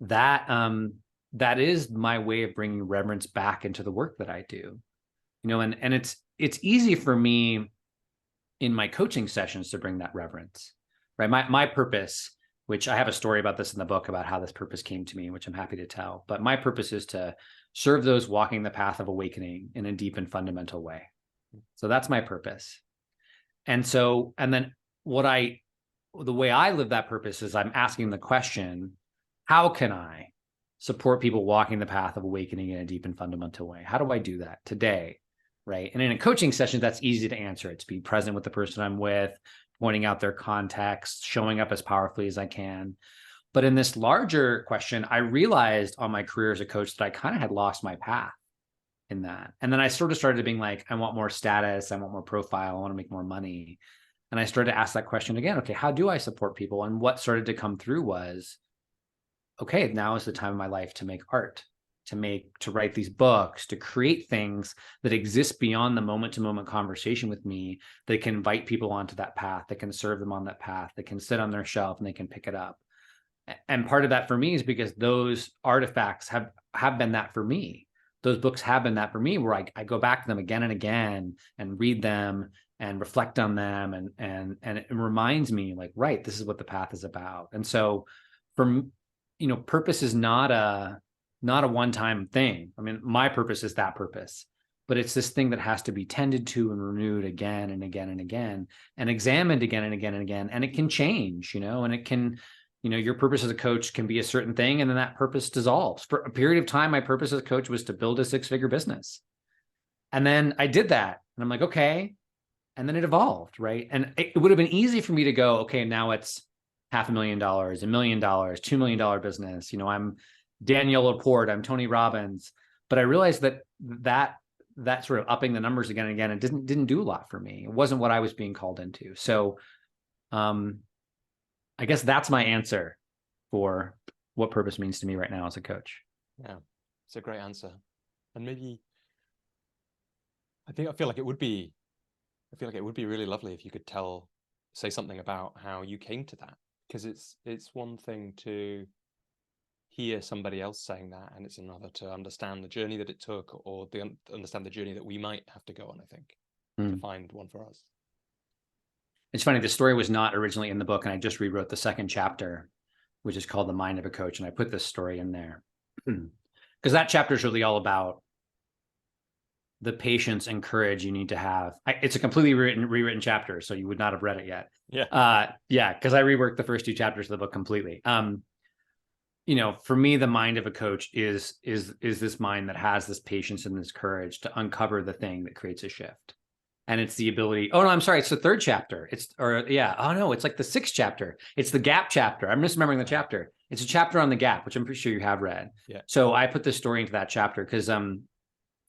that is my way of bringing reverence back into the work that I do. And it's easy for me in my coaching sessions to bring that reverence, right? My purpose, which I have a story about this in the book about how this purpose came to me, which I'm happy to tell. But my purpose is to serve those walking the path of awakening in a deep and fundamental way. So that's my purpose. And then the way I live that purpose is I'm asking the question, how can I support people walking the path of awakening in a deep and fundamental way? How do I do that today? Right. And in a coaching session, that's easy to answer. It's be present with the person I'm with, pointing out their context, showing up as powerfully as I can. But in this larger question, I realized on my career as a coach that I kind of had lost my path in that. And then I sort of started being like, I want more status, I want more profile, I want to make more money. And I started to ask that question again, okay, how do I support people? And what started to come through was, okay, now is the time of my life to make art, to write these books, to create things that exist beyond the moment-to-moment conversation with me, that can invite people onto that path, that can serve them on that path, that can sit on their shelf and they can pick it up. And part of that for me is because those artifacts have been that for me. Those books have been that for me, where I go back to them again and again and read them and reflect on them. And it reminds me, like, right, this is what the path is about. And so purpose is not a one-time thing. I mean, my purpose is that purpose, but it's this thing that has to be tended to and renewed again and again and again and examined again and again and again. And it can change, and it can, your purpose as a coach can be a certain thing, and then that purpose dissolves. For a period of time, my purpose as a coach was to build a 6-figure business. And then I did that, and I'm like, okay. And then it evolved, right? And it would have been easy for me to go, okay, now it's $500,000, $1 million, $2 million business. I'm Daniel Laporte, I'm Tony Robbins. But I realized that sort of upping the numbers again and again, it didn't do a lot for me. It wasn't what I was being called into. So I guess that's my answer for what purpose means to me right now as a coach. Yeah, it's a great answer. And maybe I feel like it would be really lovely if you could say something about how you came to that, because it's one thing to hear somebody else saying that, and it's another to understand the journey that it took, or understand the journey that we might have to go on, I think, to find one for us. It's funny, the story was not originally in the book, and I just rewrote the second chapter, which is called The Mind of a Coach, and I put this story in there because that chapter is really all about the patience and courage you need to have. It's a completely rewritten chapter, so you would not have read it yet. Yeah. Because I reworked the first 2 chapters of the book completely. For me, the mind of a coach is this mind that has this patience and this courage to uncover the thing that creates a shift. And it's the ability, oh no, I'm sorry, it's the 3rd chapter. It's like the 6th chapter. It's the gap chapter. I'm misremembering the chapter. It's a chapter on the gap, which I'm pretty sure you have read. Yeah. So I put this story into that chapter because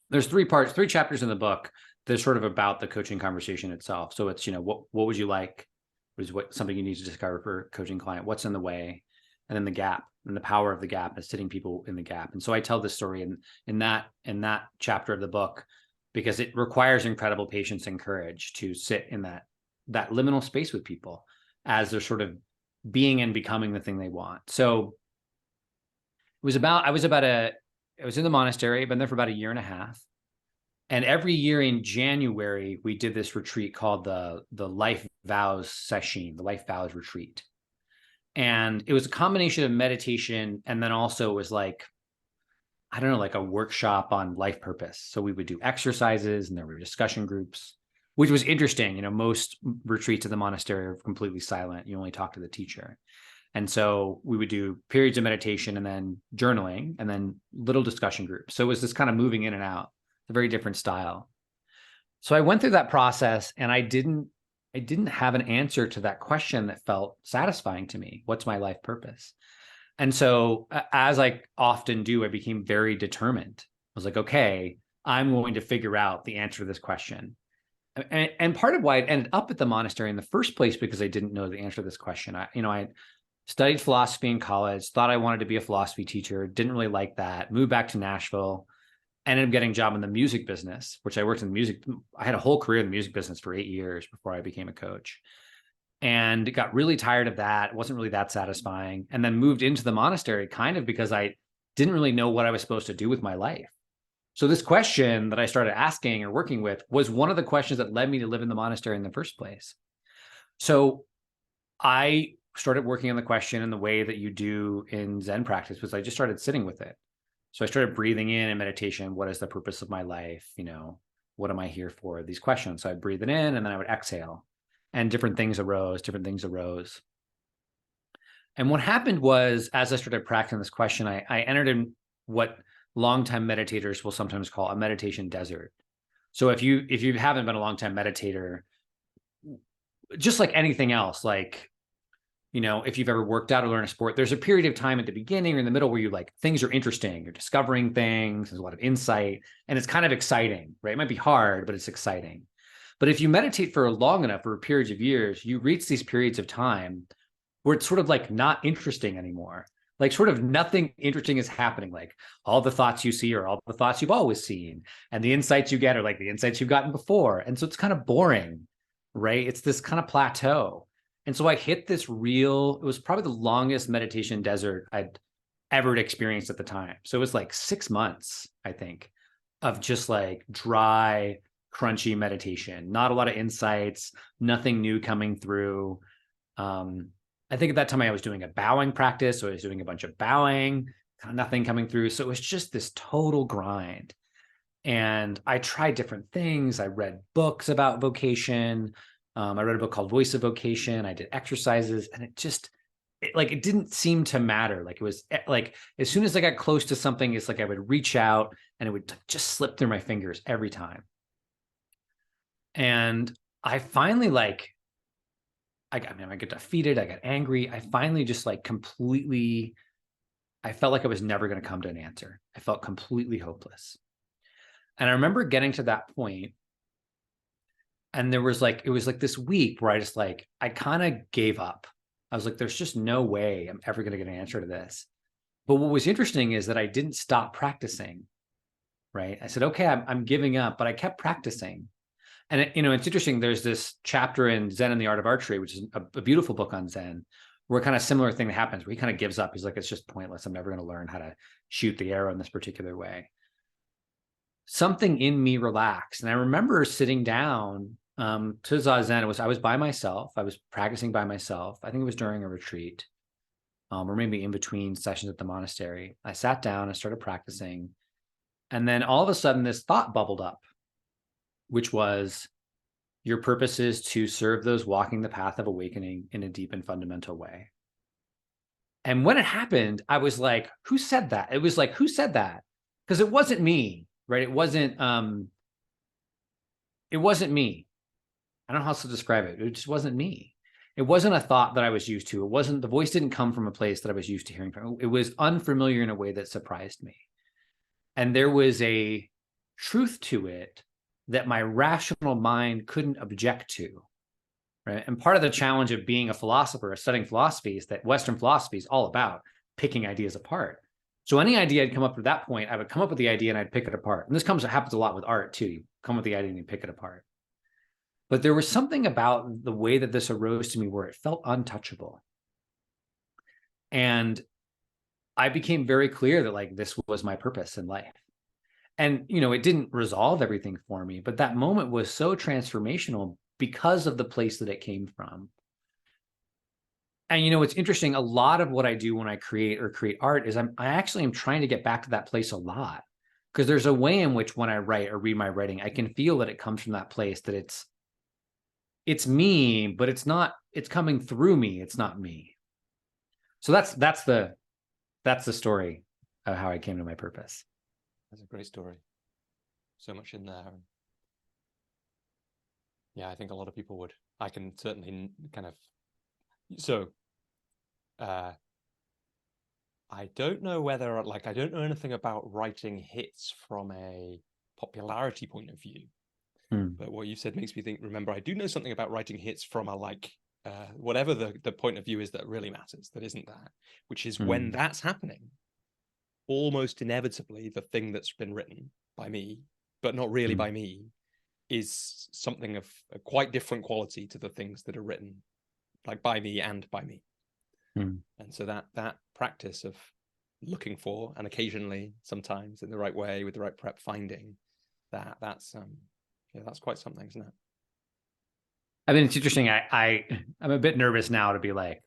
there's 3 chapters in the book that are sort of about the coaching conversation itself. So it's, what would you like? What something you need to discover for a coaching client? What's in the way? And then the gap and the power of the gap is sitting people in the gap. And so I tell this story in that chapter of the book, because it requires incredible patience and courage to sit in that liminal space with people as they're sort of being and becoming the thing they want. So I was in the monastery. I've been there for about a year and a half. And every year in January, we did this retreat called the Life Vows Session, the Life Vows Retreat. And it was a combination of meditation, and then also it was like, I don't know, like a workshop on life purpose. So we would do exercises, and there were discussion groups, which was interesting. Most retreats at the monastery are completely silent. You only talk to the teacher. And so we would do periods of meditation and then journaling and then little discussion groups. So it was this kind of moving in and out, a very different style. So I went through that process, and I didn't I didn't have an answer to that question that felt satisfying to me. What's my life purpose? And so, as I often do, I became very determined. I was like, okay, I'm going to figure out the answer to this question. And part of why I ended up at the monastery in the first place, because I didn't know the answer to this question. I studied philosophy in college, thought I wanted to be a philosophy teacher, didn't really like that, moved back to Nashville, ended up getting a job in the music business, which I worked in the music. I had a whole career in the music business for 8 years before I became a coach, and got really tired of that. It wasn't really that satisfying. And then moved into the monastery kind of because I didn't really know what I was supposed to do with my life. So this question that I started asking or working with was one of the questions that led me to live in the monastery in the first place. So I started working on the question in the way that you do in Zen practice, was I just started sitting with it. So I started breathing in meditation. What is the purpose of my life? What am I here for? These questions. So I breathe it in and then I would exhale, and different things arose. And what happened was, as I started practicing this question, I entered in what longtime meditators will sometimes call a meditation desert. So if you haven't been a longtime meditator, just like anything else, like, if you've ever worked out or learned a sport, there's a period of time at the beginning or in the middle where you like, things are interesting, you're discovering things, there's a lot of insight, and it's kind of exciting, right? It might be hard, but it's exciting. But if you meditate for long enough, for periods of years, you reach these periods of time where it's sort of like not interesting anymore. Like sort of nothing interesting is happening. Like all the thoughts you see are all the thoughts you've always seen. And the insights you get are like the insights you've gotten before. And so it's kind of boring, right? It's this kind of plateau. And so I hit this it was probably the longest meditation desert I'd ever experienced at the time. So it was like 6 months, I think, of just like dry, crunchy meditation, not a lot of insights, nothing new coming through. I think at that time I was doing a bowing practice, so I was doing a bunch of bowing, kind of nothing coming through. So it was just this total grind. And I tried different things. I read books about vocation. I read a book called Voice of Vocation. I did exercises, and it didn't seem to matter. Like it was like, as soon as I got close to something, it's like I would reach out and it would just slip through my fingers every time. And I finally I get defeated. I got angry. I finally just I felt like I was never going to come to an answer. I felt completely hopeless. And I remember getting to that point, and it was like this week where I kind of gave up. I was like, there's just no way I'm ever going to get an answer to this. But what was interesting is that I didn't stop practicing, right? I said, okay, I'm giving up, but I kept practicing. And it's interesting. There's this chapter in Zen and the Art of Archery, which is a beautiful book on Zen, where a kind of similar thing happens, where he kind of gives up. He's like, it's just pointless. I'm never going to learn how to shoot the arrow in this particular way. Something in me relaxed. And I remember sitting down to Zazen. I was by myself. I was practicing by myself. I think it was during a retreat, or maybe in between sessions at the monastery. I sat down and started practicing. And then all of a sudden, this thought bubbled up, which was, your purpose is to serve those walking the path of awakening in a deep and fundamental way. And when it happened, I was like, who said that? It was like, who said that? Because it wasn't me, right? It wasn't me. I don't know how else to describe it. It just wasn't me. It wasn't a thought that I was used to. The voice didn't come from a place that I was used to hearing from. It was unfamiliar in a way that surprised me. And there was a truth to it that my rational mind couldn't object to, right? And part of the challenge of being a philosopher, studying philosophy, is that Western philosophy is all about picking ideas apart. So any idea I'd come up with that point, I would come up with the idea and I'd pick it apart. And this happens a lot with art too. You come with the idea and you pick it apart. But there was something about the way that this arose to me where it felt untouchable. And I became very clear that this was my purpose in life. And, it didn't resolve everything for me, but that moment was so transformational because of the place that it came from. And, it's interesting. A lot of what I do when I create art is I actually am trying to get back to that place a lot, because there's a way in which when I write or read my writing, I can feel that it comes from that place, that it's me, but it's coming through me. It's not me. So that's the story of how I came to my purpose. That's a great story. So much in there. Yeah, I think a lot of people would. I can certainly kind of. So, I don't know whether, like, I don't know anything about writing hits from a popularity point of view. But what you said makes me think, remember, I do know something about writing hits from a, like, whatever the point of view is that really matters, that isn't that, which is when that's happening, almost inevitably, the thing that's been written by me, but not really by me, is something of a quite different quality to the things that are written, like, by me and by me. And so that practice of looking for, and occasionally, sometimes in the right way, with the right prep, finding that's quite something, isn't it? I mean, it's interesting. I'm a bit nervous now to be like,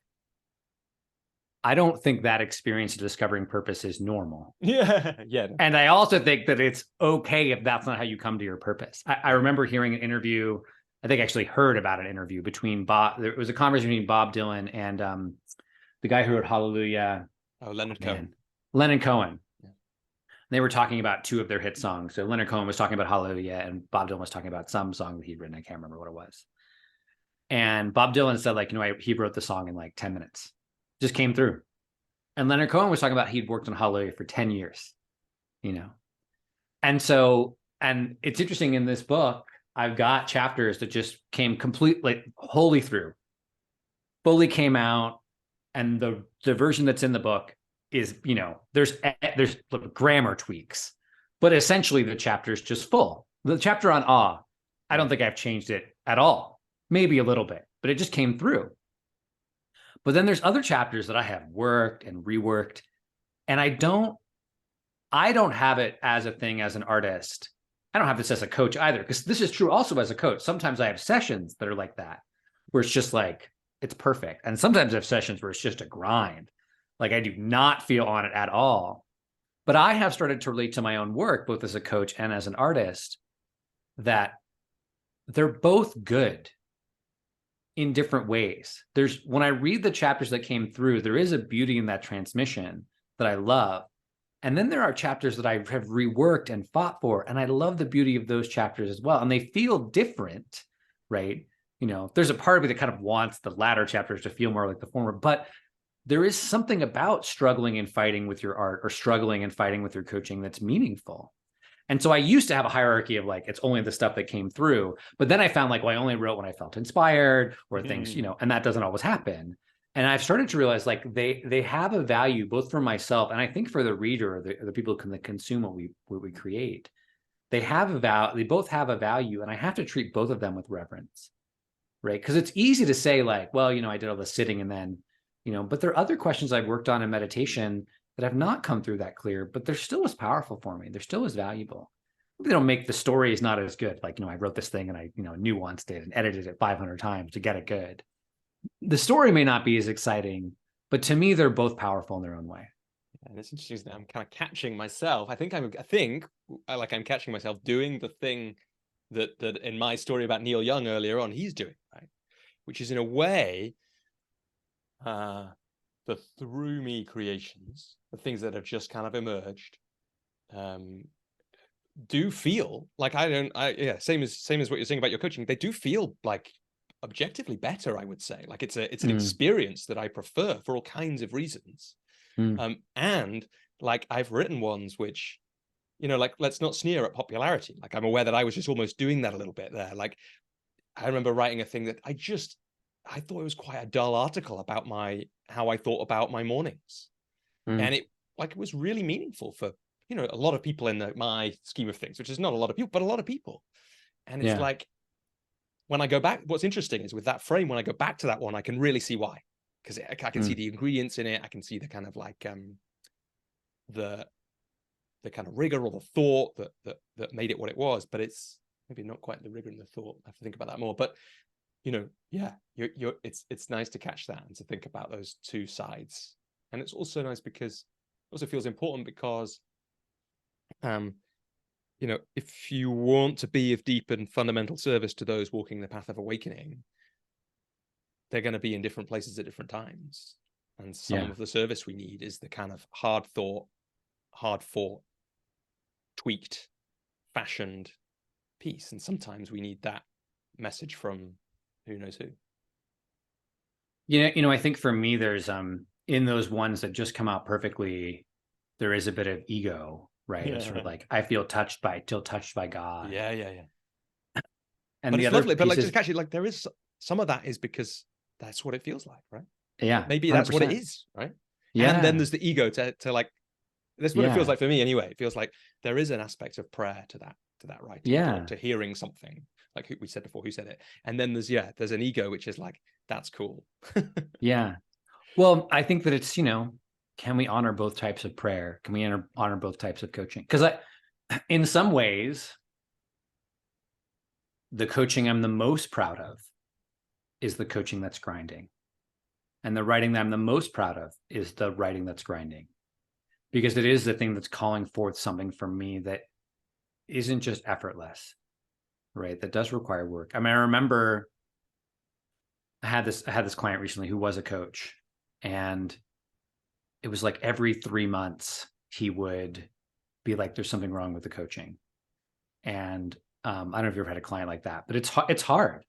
I don't think that experience of discovering purpose is normal. Yeah. And I also think that it's okay if that's not how you come to your purpose. I remember hearing an interview, I think I actually heard about an interview between Bob. There was a conversation between Bob Dylan and the guy who wrote Hallelujah. Oh, Leonard Cohen. Leonard Cohen. Yeah. They were talking about two of their hit songs. So Leonard Cohen was talking about Hallelujah, and Bob Dylan was talking about some song that he'd written. I can't remember what it was. And Bob Dylan said, like, he wrote the song in like 10 minutes. Just came through. And Leonard Cohen was talking about he'd worked on Hallelujah for 10 years, And so, and it's interesting, in this book, I've got chapters that just came completely, wholly through, fully came out. And the version that's in the book is, there's grammar tweaks, but essentially the chapter's just full. The chapter on awe, I don't think I've changed it at all. Maybe a little bit, but it just came through. But then there's other chapters that I have worked and reworked, and I don't have it as a thing as an artist. I don't have this as a coach either, because this is true also as a coach. Sometimes I have sessions that are like that, where it's just like, it's perfect. And sometimes I have sessions where it's just a grind. Like, I do not feel on it at all. But I have started to relate to my own work, both as a coach and as an artist, that they're both good in different ways. When I read the chapters that came through, there is a beauty in that transmission that I love. And then there are chapters that I have reworked and fought for, and I love the beauty of those chapters as well. And they feel different, right? There's a part of me that kind of wants the latter chapters to feel more like the former, but there is something about struggling and fighting with your art, or struggling and fighting with your coaching, that's meaningful. And so I used to have a hierarchy of like, it's only the stuff that came through. But then I found like, well, I only wrote when I felt inspired, or things, and that doesn't always happen. And I've started to realize, like, they have a value, both for myself and I think for the reader, or the people who can consume what we create. They both have a value, and I have to treat both of them with reverence, right? Because it's easy to say, like, well, I did all the sitting and then, but there are other questions I've worked on in meditation that have not come through that clear, but they're still as powerful for me. They're still as valuable. They don't make the stories not as good. Like, I wrote this thing and I, nuanced it and edited it 500 times to get it good. The story may not be as exciting, but to me, they're both powerful in their own way. And it's interesting. I'm kind of catching myself. I think I'm catching myself doing the thing that in my story about Neil Young earlier on, he's doing, right? Which is, in a way, the through me creations, the things that have just kind of emerged, do feel like same as what you're saying about your coaching. They do feel like objectively better, I would say. Like, it's an experience that I prefer for all kinds of reasons. And like, I've written ones which, like, let's not sneer at popularity. Like, I'm aware that I was just almost doing that a little bit there. Like, I remember writing a thing that I thought it was quite a dull article about how I thought about my mornings. And it was really meaningful for, a lot of people in my scheme of things, which is not a lot of people, but a lot of people. And it's like, when I go back, what's interesting is, with that frame, when I go back to that one, I can really see why. Because I can see the ingredients in it. I can see the kind of like the kind of rigor or the thought that made it what it was. But it's maybe not quite the rigor and the thought. I have to think about that more. But it's nice to catch that and to think about those two sides. And it's also nice because it also feels important, because if you want to be of deep and fundamental service to those walking the path of awakening, they're going to be in different places at different times. And some of the service we need is the kind of hard thought, hard fought, tweaked, fashioned piece. And sometimes we need that message from who knows who. I think for me, there's in those ones that just come out perfectly, there is a bit of ego, right? It's sort of like I feel touched by God. Yeah. And but the it's other lovely. But like, pieces, just actually, like, there is some of that is because that's what it feels like, right? yeah, Maybe 100%. that's what it is, right? Yeah. And then there's the ego to like, that's what it feels Yeah. like for me anyway. It feels like there is an aspect of prayer to that writing, Yeah. to hearing something, like we said before, who said it. And then there's an ego, which is like, that's cool. Yeah. Well, I think that it's, can we honor both types of prayer? Can we honor both types of coaching? Because in some ways, the coaching I'm the most proud of is the coaching that's grinding. And the writing that I'm the most proud of is the writing that's grinding. Because it is the thing that's calling forth something from me that isn't just effortless, right? That does require work. I mean, I remember I had this client recently who was a coach, and it was like every 3 months he would be like, there's something wrong with the coaching. And I don't know if you've ever had a client like that, but it's hard.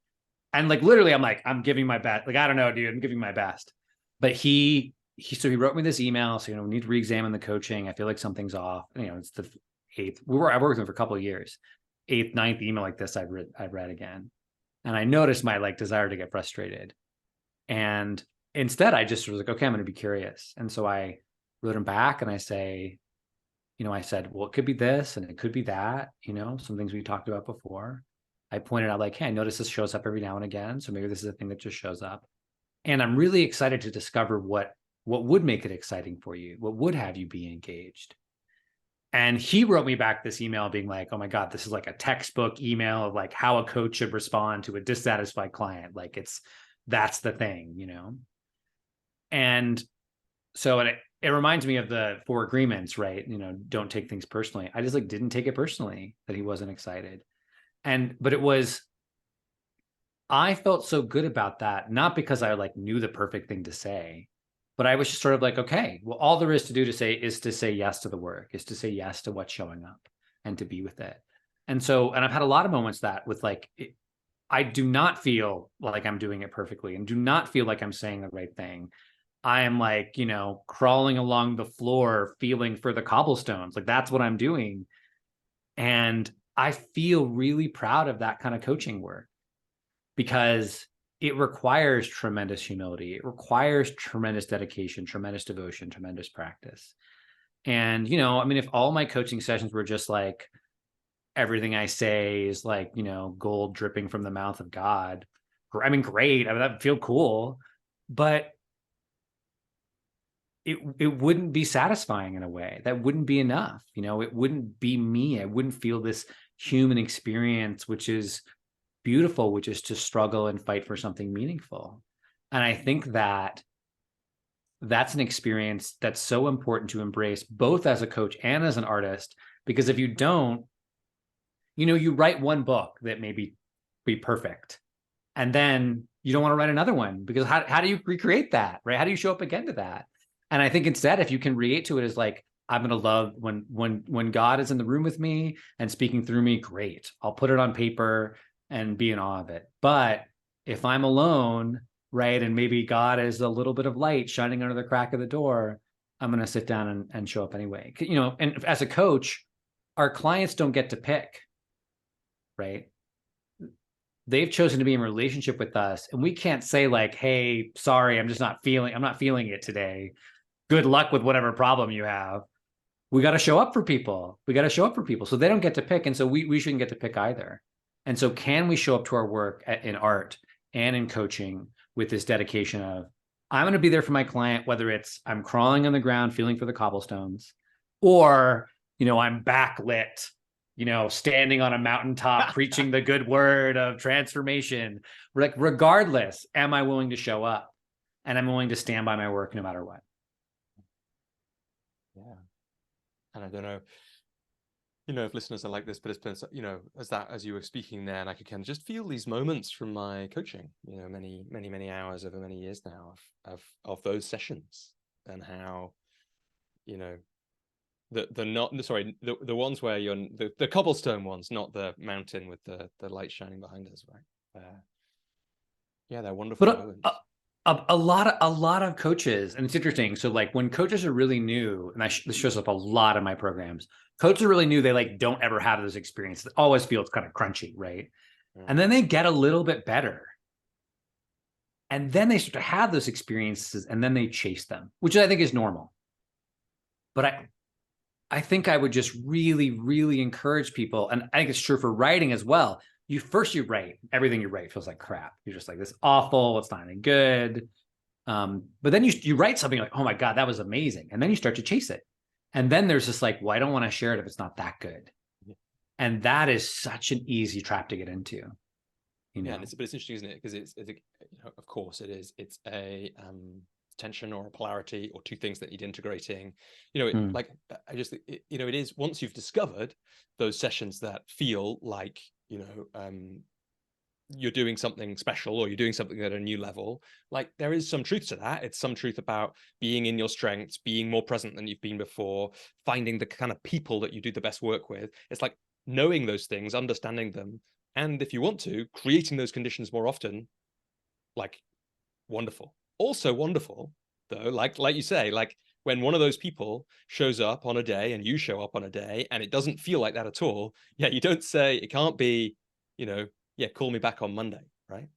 And like, literally, I'm like, I'm giving my best. Like, I don't know, dude, I'm giving my best. But he wrote me this email. So, we need to re-examine the coaching. I feel like something's off. It's the 8th. I worked with him for a couple of years. 8th, 9th email like this I've read again. And I noticed my like desire to get frustrated. And instead I just was like, okay, I'm going to be curious. And so I wrote him back and I say, I said, well, it could be this and it could be that, some things we talked about before. I pointed out like, hey, I notice this shows up every now and again. So maybe this is a thing that just shows up. And I'm really excited to discover what would make it exciting for you, what would have you be engaged. And he wrote me back this email being like, oh my God, this is like a textbook email of like how a coach should respond to a dissatisfied client. Like that's the thing, And so it reminds me of the 4 agreements, right? Don't take things personally. I just like didn't take it personally that he wasn't excited. But I felt so good about that, not because I like knew the perfect thing to say, but I was just sort of like, okay, well, all there is to do is to say yes to the work, is to say yes to what's showing up and to be with it. And I've had a lot of moments that with like, I do not feel like I'm doing it perfectly and do not feel like I'm saying the right thing. I am like, crawling along the floor, feeling for the cobblestones. Like that's what I'm doing. And I feel really proud of that kind of coaching work because it requires tremendous humility. It requires tremendous dedication, tremendous devotion, tremendous practice. And, if all my coaching sessions were just like, everything I say is like, gold dripping from the mouth of God. I mean, great. I mean, that'd feel cool, but it wouldn't be satisfying in a way. That wouldn't be enough. It wouldn't be me. I wouldn't feel this human experience, which is beautiful, which is to struggle and fight for something meaningful. And I think that that's an experience that's so important to embrace both as a coach and as an artist, because if you don't, you write one book that may be perfect, and then you don't want to write another one because how do you recreate that, right? How do you show up again to that? And I think instead, if you can relate to it as like, I'm going to love when God is in the room with me and speaking through me, great. I'll put it on paper and be in awe of it. But if I'm alone, right, and maybe God is a little bit of light shining under the crack of the door, I'm going to sit down and show up anyway. And as a coach, our clients don't get to pick, right? They've chosen to be in relationship with us, and we can't say like, hey, sorry, I'm not feeling it today. Good luck with whatever problem you have. We got to show up for people. So they don't get to pick. And so we shouldn't get to pick either. And so can we show up to our work in art and in coaching with this dedication of, I'm going to be there for my client, whether it's I'm crawling on the ground, feeling for the cobblestones, or, I'm backlit, standing on a mountaintop, preaching the good word of transformation. Like, regardless, am I willing to show up? And I'm willing to stand by my work no matter what. Yeah. And I don't know, if listeners are like this, but it's been, as you were speaking there, and I could kind of just feel these moments from my coaching, many hours over many years now of those sessions, and how, the ones where you're the cobblestone ones, not the mountain with the light shining behind us, right? Yeah, they're wonderful moments. A lot of coaches, and it's interesting. So like when coaches are really new, and this shows up a lot in my programs, coaches are really new, they like don't ever have those experiences. It always feels kind of crunchy, right? And then they get a little bit better. And then they start to have those experiences and then they chase them, which I think is normal. But I think I would just really, really encourage people, and I think it's true for writing as well. You write, everything you write feels like crap. You're just like, this is awful, it's not any good. But then you write something like, oh my God, that was amazing. And then you start to chase it. And then there's this like, well, I don't want to share it if it's not that good. And that is such an easy trap to get into. You know? Yeah, but it's interesting, isn't it? Because it's of course it is. It's a tension or a polarity or two things that need integrating. Like I just, it is, once you've discovered those sessions that feel like, you're doing something special or you're doing something at a new level, like there is some truth to that. It's some truth about being in your strengths, being more present than you've been before, finding the kind of people that you do the best work with. It's like knowing those things, understanding them, and if you want to, creating those conditions more often. Like, wonderful. Also wonderful though, like you say, like when one of those people shows up on a day and you show up on a day and it doesn't feel like that at all, yeah, you don't say, it can't be, yeah, call me back on Monday, right?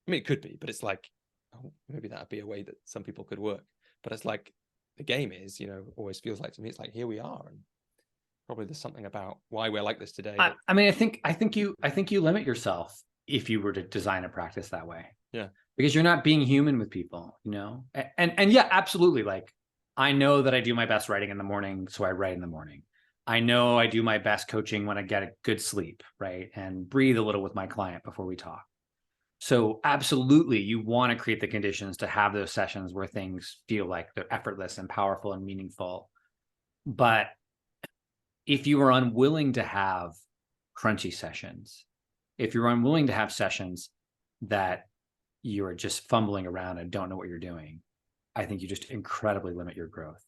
I mean, it could be, but it's like, oh, maybe that'd be a way that some people could work. But it's like, the game is, always feels like to me, it's like, here we are. And probably there's something about why we're like this today. I mean, I think you limit yourself if you were to design a practice that way. Yeah. Because you're not being human with people, and yeah, absolutely. Like, I know that I do my best writing in the morning, so I write in the morning. I know I do my best coaching when I get a good sleep, right? And breathe a little with my client before we talk. So absolutely, you want to create the conditions to have those sessions where things feel like they're effortless and powerful and meaningful. But if you are unwilling to have crunchy sessions, if you're unwilling to have sessions that you're just fumbling around and don't know what you're doing, I think you just incredibly limit your growth.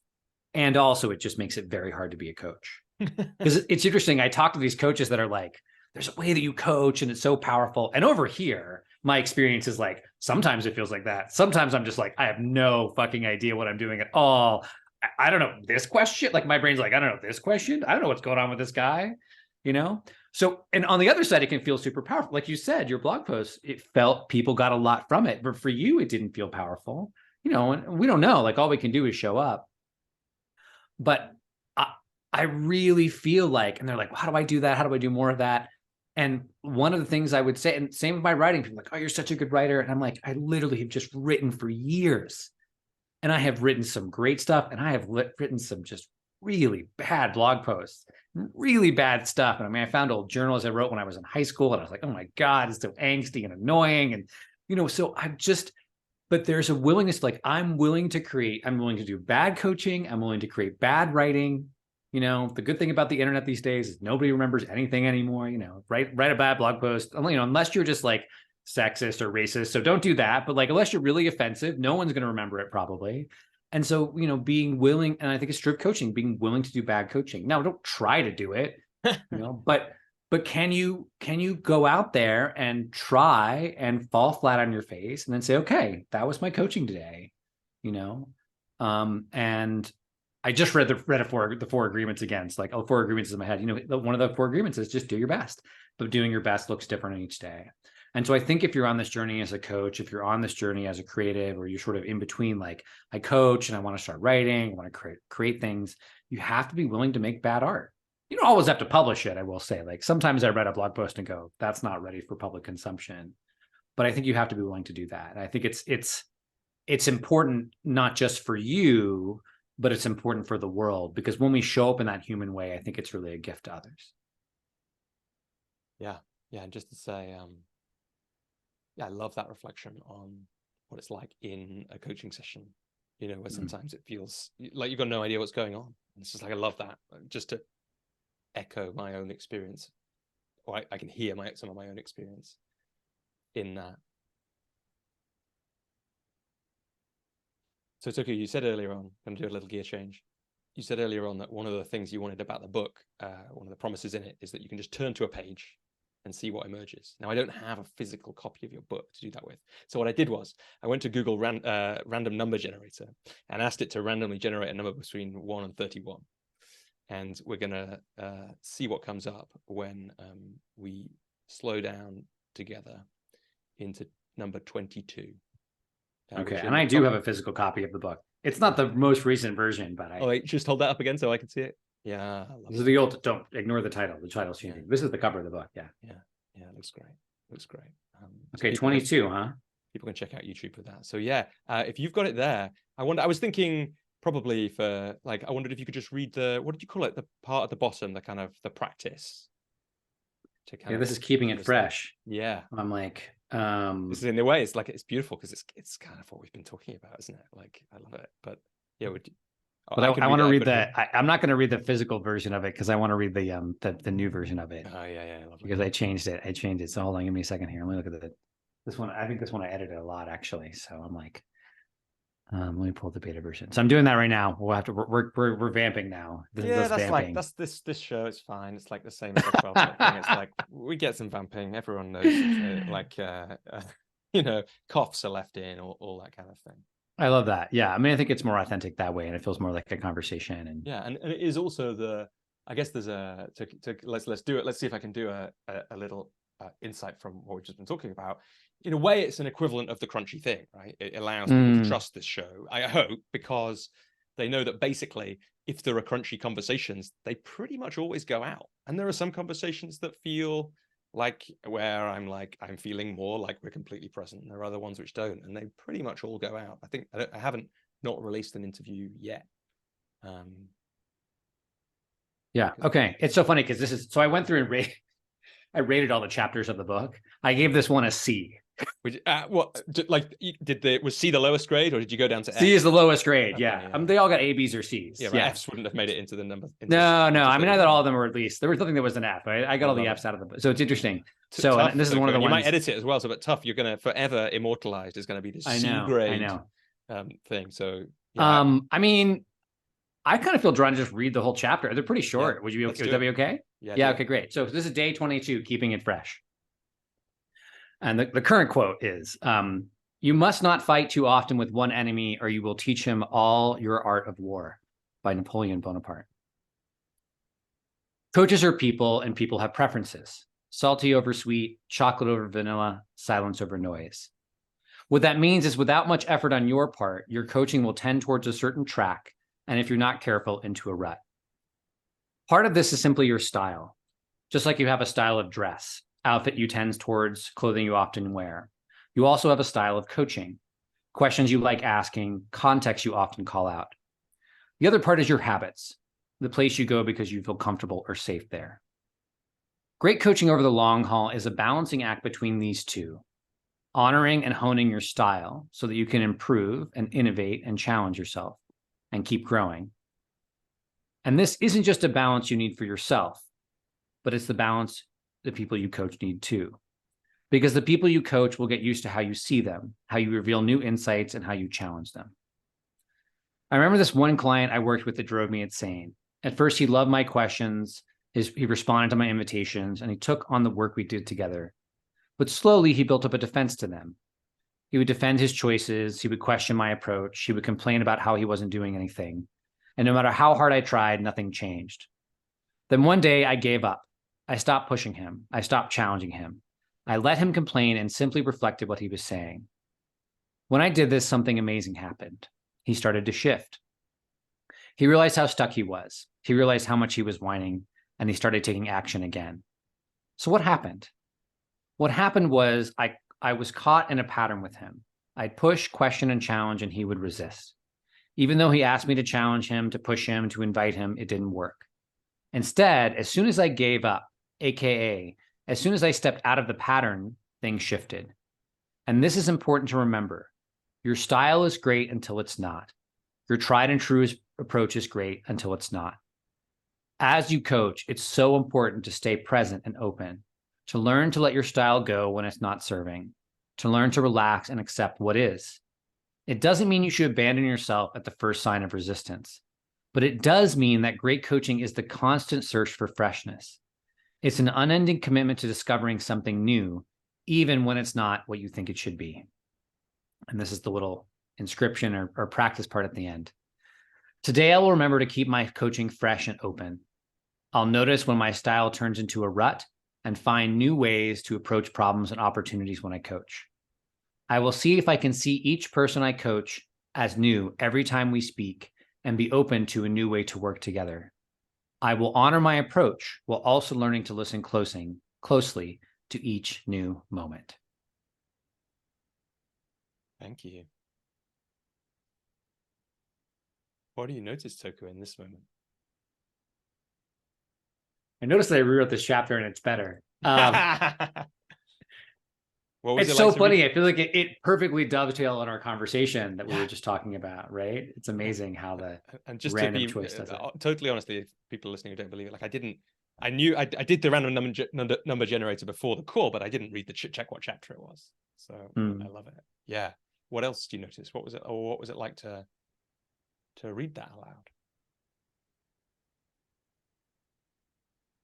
And also, it just makes it very hard to be a coach. Because it's interesting. I talk to these coaches that are like, there's a way that you coach and it's so powerful. And over here, my experience is like, sometimes it feels like that. Sometimes I'm just like, I have no fucking idea what I'm doing at all. I don't know this question. Like my brain's like, I don't know this question. I don't know what's going on with this guy, So, and on the other side, it can feel super powerful. Like you said, your blog post, it felt people got a lot from it, but for you, it didn't feel powerful, and we don't know, like all we can do is show up. But I really feel like, and they're like, how do I do that? How do I do more of that? And one of the things I would say, and same with my writing, people are like, oh, you're such a good writer. And I'm like, I literally have just written for years. And I have written some great stuff. And I have written some just really bad blog posts, really bad stuff. And I mean, I found old journals I wrote when I was in high school. And I was like, oh my God, it's so angsty and annoying. And, so but there's a willingness, like I'm willing to do bad coaching. I'm willing to create bad writing. The good thing about the internet these days is nobody remembers anything anymore. Write a bad blog post, unless you're just like sexist or racist. So don't do that. But like, unless you're really offensive, no one's going to remember it probably. And so, being willing, and I think it's strip coaching, being willing to do bad coaching. Now, don't try to do it, but can you go out there and try and fall flat on your face and then say, okay, that was my coaching today, and I just read the 4 agreements again. It's like, 4 agreements in my head. One of the 4 agreements is just do your best, but doing your best looks different on each day. And so I think if you're on this journey as a coach, if you're on this journey as a creative, or you're sort of in between, like I coach and I want to start writing, I want to create things, you have to be willing to make bad art. You don't always have to publish it, I will say. Like sometimes I read a blog post and go, that's not ready for public consumption. But I think you have to be willing to do that. And I think it's important, not just for you, but it's important for the world, because when we show up in that human way, I think it's really a gift to others. Yeah. Yeah. And just to say, I love that reflection on what it's like in a coaching session, where sometimes it feels like you've got no idea what's going on. And it's just like, I love that, just to echo my own experience, or I can hear some of my own experience in that. So Toku, you said earlier on, I'm going to do a little gear change. You said earlier on that one of the things you wanted about the book, one of the promises in it, is that you can just turn to a page and see what emerges. Now, I don't have a physical copy of your book to do that with. So what I did was I went to Google random number generator and asked it to randomly generate a number between 1 and 31. And we're going to see what comes up when we slow down together into number 22. Okay, and I do have a physical copy of the book. It's not the most recent version, but Oh, wait, just hold that up again so I can see it. Yeah. This is the old, don't ignore the title. The title's changing. This is the cover of the book. Yeah. Yeah. It looks great. Looks great. Okay, 22, huh? People can check out YouTube for that. So yeah, if you've got it there, I was thinking probably for like, I wondered if you could just read what did you call it? The part at the bottom, the kind of the practice. This is keeping it fresh. Yeah. I'm like, this is in a way, it's beautiful because it's kind of what we've been talking about, isn't it? Like, I love it. But yeah, but I want to read I'm not going to read the physical version of it because I want to read the new version of it. Oh yeah, because I changed it. So hold on, give me a second here. Let me look at this one. I think this one I edited a lot actually. So I'm like, let me pull the beta version. So I'm doing that right now. We'll have to. We're vamping now. This show. It's fine. It's like the same as the 12 thing. It's like we get some vamping. Everyone knows. Coughs are left in, or all that kind of thing. I love that. Yeah, I mean, I think it's more authentic that way, and it feels more like a conversation. And yeah, and it is also I guess there's let's do it. Let's see if I can do a little insight from what we've just been talking about. In a way, it's an equivalent of the crunchy thing, right? It allows people to trust this show, I hope, because they know that basically, if there are crunchy conversations, they pretty much always go out. And there are some conversations that feel like where I'm feeling more like we're completely present. There are other ones which don't, and they pretty much all go out. I think I haven't not released an interview yet. Yeah. Okay. It's so funny because so I went through and I rated all the chapters of the book. I gave this one a C. Which, what was C the lowest grade, or did you go down to F? C is the lowest grade. Okay, yeah. They all got A, B's, or C's. Yeah, F's wouldn't have made it into the number. No. I mean, I thought all of them were at least. There was nothing that was an F. I got all the F's out of the book. So it's interesting. So tough, and this is one of the ones. You might edit it as well. So, but tough, you're going to forever immortalized is going to be this C grade. Thing. So, yeah. I mean, I kind of feel drawn to just read the whole chapter. They're pretty short. Yeah, would that be okay? Yeah. Okay, great. So this is day 22, keeping it fresh. And the current quote is, you must not fight too often with one enemy or you will teach him all your art of war, by Napoleon Bonaparte. Coaches are people and people have preferences. Salty over sweet, chocolate over vanilla, silence over noise. What that means is without much effort on your part, your coaching will tend towards a certain track, and if you're not careful, into a rut. Part of this is simply your style. Just like you have a style of dress, outfit you tend towards, clothing you often wear. You also have a style of coaching, questions you like asking, context you often call out. The other part is your habits, the place you go because you feel comfortable or safe there. Great coaching over the long haul is a balancing act between these two, honoring and honing your style so that you can improve and innovate and challenge yourself and keep growing. And this isn't just a balance you need for yourself, but it's the balance the people you coach need too. Because the people you coach will get used to how you see them, how you reveal new insights, and how you challenge them. I remember this one client I worked with that drove me insane. At first, he loved my questions, he responded to my invitations, and he took on the work we did together. But slowly, he built up a defense to them. He would defend his choices, he would question my approach, he would complain about how he wasn't doing anything. And no matter how hard I tried, nothing changed. Then one day, I gave up. I stopped pushing him. I stopped challenging him. I let him complain and simply reflected what he was saying. When I did this, something amazing happened. He started to shift. He realized how stuck he was. He realized how much he was whining, and he started taking action again. So what happened? What happened was I was caught in a pattern with him. I'd push, question, and challenge, and he would resist. Even though he asked me to challenge him, to push him, to invite him, it didn't work. Instead, as soon as I gave up, AKA, as soon as I stepped out of the pattern, things shifted. And this is important to remember. Your style is great until it's not. Your tried and true approach is great until it's not. As you coach, it's so important to stay present and open, to learn to let your style go when it's not serving, to learn to relax and accept what is. It doesn't mean you should abandon yourself at the first sign of resistance, but it does mean that great coaching is the constant search for freshness. It's an unending commitment to discovering something new, even when it's not what you think it should be. And this is the little inscription or practice part at the end. Today, I will remember to keep my coaching fresh and open. I'll notice when my style turns into a rut and find new ways to approach problems and opportunities when I coach. I will see if I can see each person I coach as new every time we speak and be open to a new way to work together. I will honor my approach while also learning to listen closely to each new moment. Thank you. What do you notice, Toku, in this moment? I noticed that I rewrote this chapter and it's better. It's so funny. I feel like it perfectly dovetailed on our conversation that we were just talking about, right? It's amazing how the random choice does it. Totally honestly, if people listening who don't believe it, like I knew I did the random number generator before the call, but I didn't read the check what chapter it was. So I love it. Yeah. What else do you notice? What was it like to read that aloud?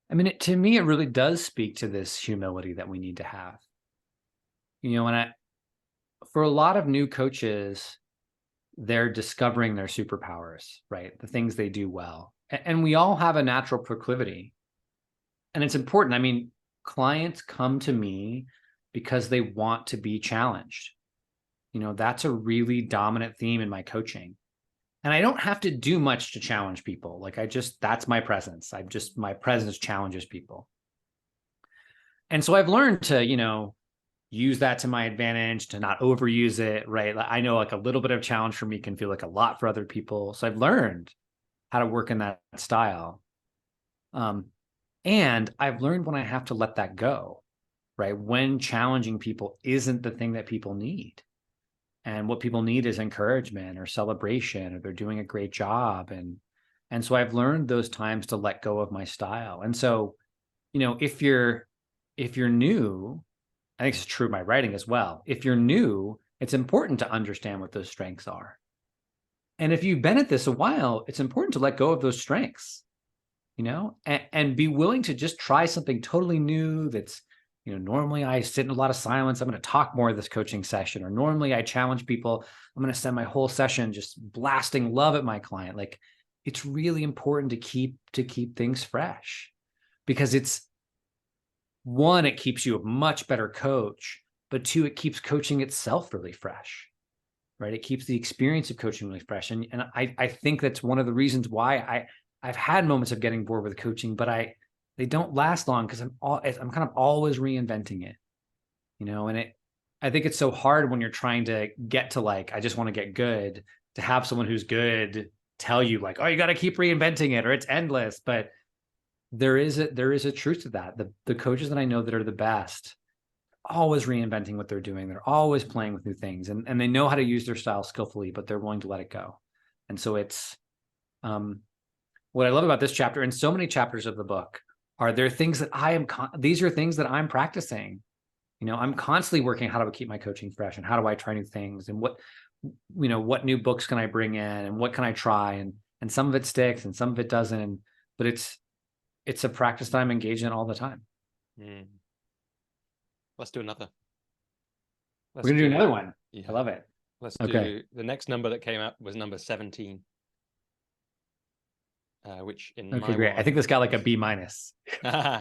I mean, to me, it really does speak to this humility that we need to have. You know, for a lot of new coaches, they're discovering their superpowers, right? The things they do well. And we all have a natural proclivity. And it's important. I mean, clients come to me because they want to be challenged. You know, that's a really dominant theme in my coaching. And I don't have to do much to challenge people. Like that's my presence. My presence challenges people. And so I've learned to, you know, use that to my advantage, to not overuse it, right? I know like a little bit of challenge for me can feel like a lot for other people. So I've learned how to work in that style. And I've learned when I have to let that go, right? When challenging people isn't the thing that people need. And what people need is encouragement or celebration, or they're doing a great job. And so I've learned those times to let go of my style. And so, you know, if you're new, I think it's true of my writing as well. If you're new, it's important to understand what those strengths are. And if you've been at this a while, it's important to let go of those strengths, you know, and be willing to just try something totally new that's, you know, normally I sit in a lot of silence. I'm going to talk more this coaching session, or normally I challenge people. I'm going to spend my whole session just blasting love at my client. Like, it's really important to keep things fresh, because it's, one, it keeps you a much better coach, but two, it keeps coaching itself really fresh, right? It keeps the experience of coaching really fresh. And I think that's one of the reasons why I've had moments of getting bored with coaching, but they don't last long, because I'm kind of always reinventing it, you know. And I think it's so hard when you're trying to get to, like, I just want to get good, to have someone who's good tell you like, oh, you got to keep reinventing it or it's endless. But there is a truth to that. The coaches that I know that are the best, always reinventing what they're doing. They're always playing with new things, and they know how to use their style skillfully, but they're willing to let it go. And so it's what I love about this chapter and so many chapters of the book are there things that these are things that I'm practicing. You know, I'm constantly working, how do I keep my coaching fresh, and how do I try new things, and what new books can I bring in, and what can I try, and some of it sticks and some of it doesn't, but it's a practice that I'm engaged in all the time. Let's do another. We're going to do another one. Yeah. I love it. Let's do the next number that came out was number 17. Which in my great. one, I think this got like a B-.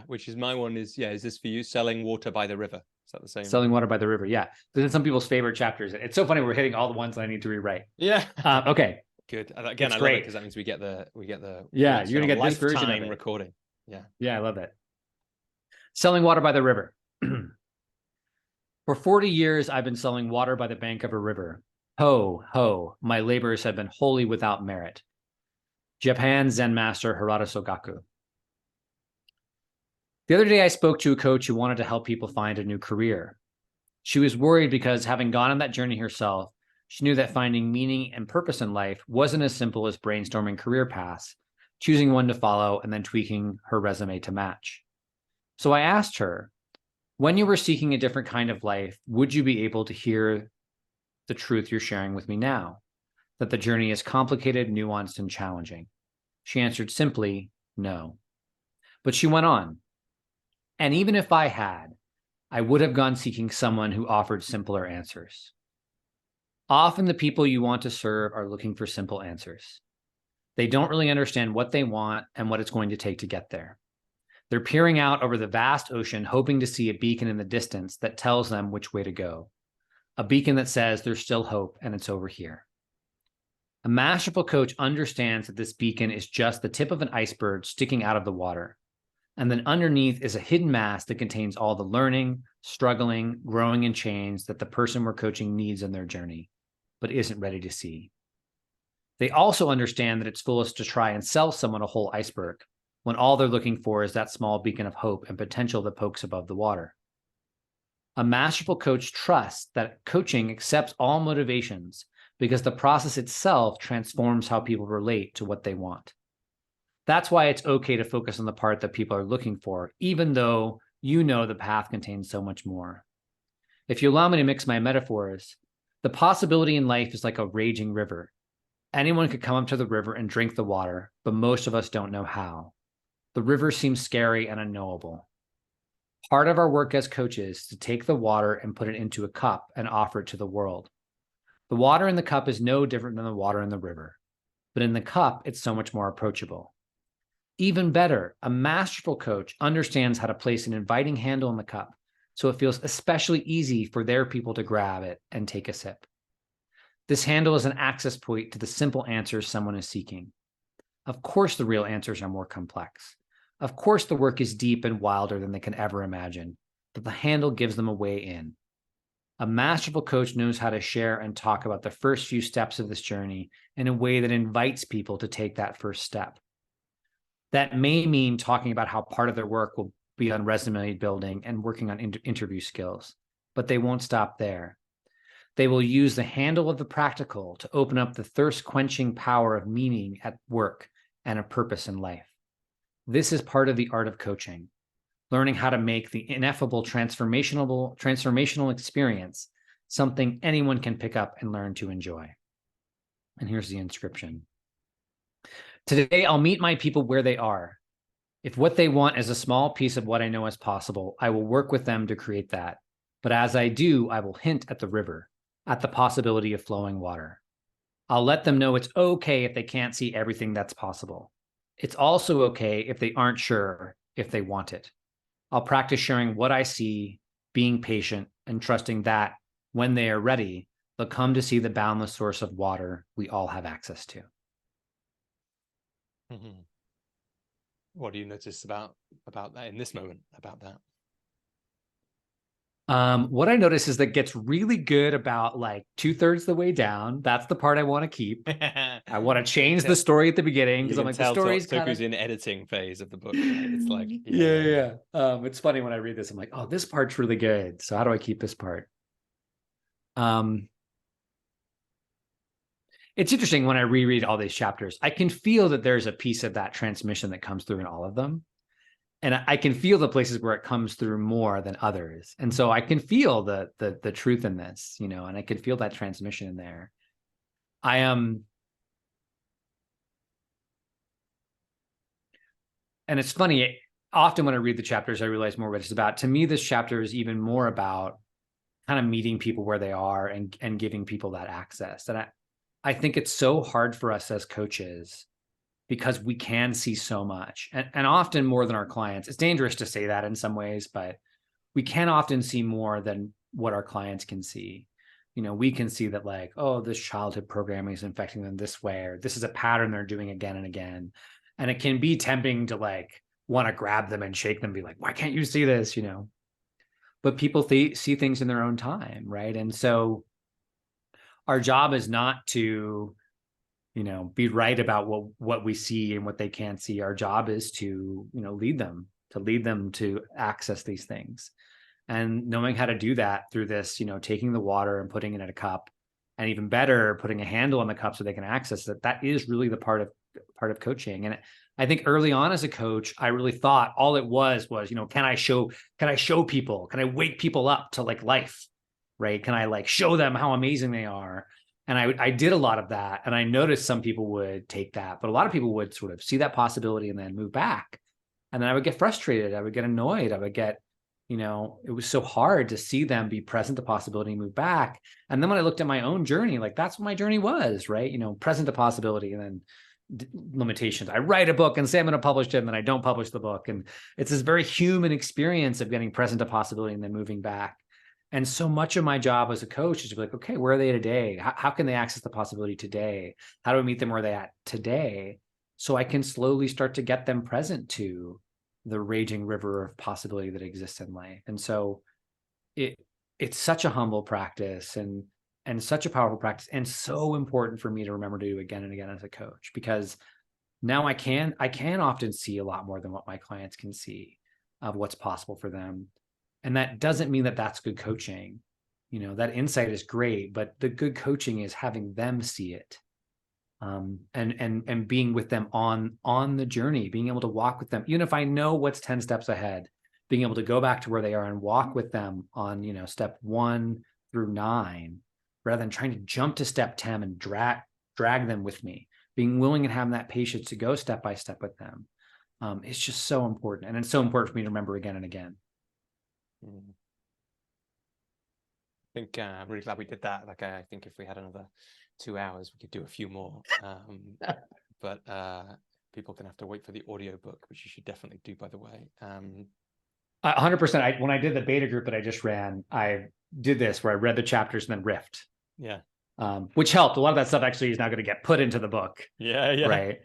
Which is my one is this for you? Selling Water by the River. Is that the same? Selling Water by the River. Yeah. This is some people's favorite chapters. It's so funny. We're hitting all the ones that I need to rewrite. Yeah. Okay. Good. Again, I love it because that means we get the yeah, you're gonna get this version of it. Recording. Yeah. Yeah, I love it. Selling Water by the River. For 40 years, I've been selling water by the bank of a river. Ho, ho, my labors have been wholly without merit. Japan Zen master Harada Sogaku. The other day, I spoke to a coach who wanted to help people find a new career. She was worried because, having gone on that journey herself, she knew that finding meaning and purpose in life wasn't as simple as brainstorming career paths, choosing one to follow, and then tweaking her resume to match. So I asked her, when you were seeking a different kind of life, would you be able to hear the truth you're sharing with me now, that the journey is complicated, nuanced, and challenging? She answered simply, no. But she went on. And even if I had, I would have gone seeking someone who offered simpler answers. Often the people you want to serve are looking for simple answers. They don't really understand what they want and what it's going to take to get there. They're peering out over the vast ocean, hoping to see a beacon in the distance that tells them which way to go. A beacon that says there's still hope and it's over here. A masterful coach understands that this beacon is just the tip of an iceberg sticking out of the water. And then underneath is a hidden mass that contains all the learning, struggling, growing, and change that the person we're coaching needs in their journey, but isn't ready to see. They also understand that it's foolish to try and sell someone a whole iceberg when all they're looking for is that small beacon of hope and potential that pokes above the water. A masterful coach trusts that coaching accepts all motivations because the process itself transforms how people relate to what they want. That's why it's okay to focus on the part that people are looking for, even though you know the path contains so much more. If you allow me to mix my metaphors, the possibility in life is like a raging river. Anyone could come up to the river and drink the water, but most of us don't know how. The river seems scary and unknowable. Part of our work as coaches is to take the water and put it into a cup and offer it to the world. The water in the cup is no different than the water in the river, but in the cup, it's so much more approachable. Even better, a masterful coach understands how to place an inviting handle in the cup so it feels especially easy for their people to grab it and take a sip. This handle is an access point to the simple answers someone is seeking. Of course, the real answers are more complex. Of course, the work is deep and wilder than they can ever imagine, but the handle gives them a way in. A masterful coach knows how to share and talk about the first few steps of this journey in a way that invites people to take that first step. That may mean talking about how part of their work will be on resume building and working on interview skills, but they won't stop there. They will use the handle of the practical to open up the thirst-quenching power of meaning at work and a purpose in life. This is part of the art of coaching, learning how to make the ineffable transformational experience something anyone can pick up and learn to enjoy. And here's the inscription. Today, I'll meet my people where they are. If what they want is a small piece of what I know is possible, I will work with them to create that. But as I do, I will hint at the river, at the possibility of flowing water. I'll let them know it's okay if they can't see everything that's possible. It's also okay if they aren't sure if they want it. I'll practice sharing what I see, being patient, and trusting that when they are ready, they'll come to see the boundless source of water we all have access to. Mm-hmm. What do you notice about that in this moment, about that? What I notice is that gets really good about like 2/3 the way down. That's the part I want to keep. I want to change the story at the beginning because I'm like, the story's kind Toku's of in editing phase of the book, right? It's like, yeah. It's funny when I read this, I'm like, oh, this part's really good. So how do I keep this part? It's interesting when I reread all these chapters, I can feel that there's a piece of that transmission that comes through in all of them. And I can feel the places where it comes through more than others. And so I can feel the truth in this, and I can feel that transmission in there. I am, and it's funny, often when I read the chapters, I realize more what it's about. To me, this chapter is even more about kind of meeting people where they are and giving people that access. And I think it's so hard for us as coaches because we can see so much and often more than our clients. It's dangerous to say that in some ways, but we can often see more than what our clients can see. We can see that like, oh, this childhood programming is infecting them this way, or this is a pattern they're doing again and again. And it can be tempting to like want to grab them and shake them, be like, why can't you see this? But people see things in their own time, right? And so our job is not to be right about what we see and what they can't see. Our job is to, lead them to access these things. And knowing how to do that through this, taking the water and putting it in a cup, and even better, putting a handle on the cup so they can access it. That is really the part of coaching. And I think early on as a coach, I really thought all it was, can I show people, can I wake people up to like life, right? Can I like show them how amazing they are? And I did a lot of that. And I noticed some people would take that, but a lot of people would sort of see that possibility and then move back. And then I would get frustrated. I would get annoyed. I would get, it was so hard to see them be present to possibility and move back. And then when I looked at my own journey, like that's what my journey was, right? Present to possibility and then limitations. I write a book and say I'm going to publish it, and then I don't publish the book. And it's this very human experience of getting present to possibility and then moving back. And so much of my job as a coach is to be like, okay, where are they today? How can they access the possibility today? How do I meet them where they're at today? So I can slowly start to get them present to the raging river of possibility that exists in life. And so it's such a humble practice and such a powerful practice, and so important for me to remember to do again and again as a coach, because now I can often see a lot more than what my clients can see of what's possible for them. And that doesn't mean that that's good coaching. That insight is great, but the good coaching is having them see it, and being with them on the journey, being able to walk with them, even if I know what's 10 steps ahead, being able to go back to where they are and walk with them on, step 1 through 9, rather than trying to jump to step 10 and drag them with me. Being willing and having that patience to go step by step with them. It's just so important. And it's so important for me to remember again and again. I think I'm really glad we did that. Like, I think if we had another 2 hours, we could do a few more. But people can have to wait for the audio book, which you should definitely do, by the way. 100%. When I did the beta group that I just ran, I did this where I read the chapters and then riffed. Yeah. Which helped. A lot of that stuff actually is now going to get put into the book. Yeah. Right.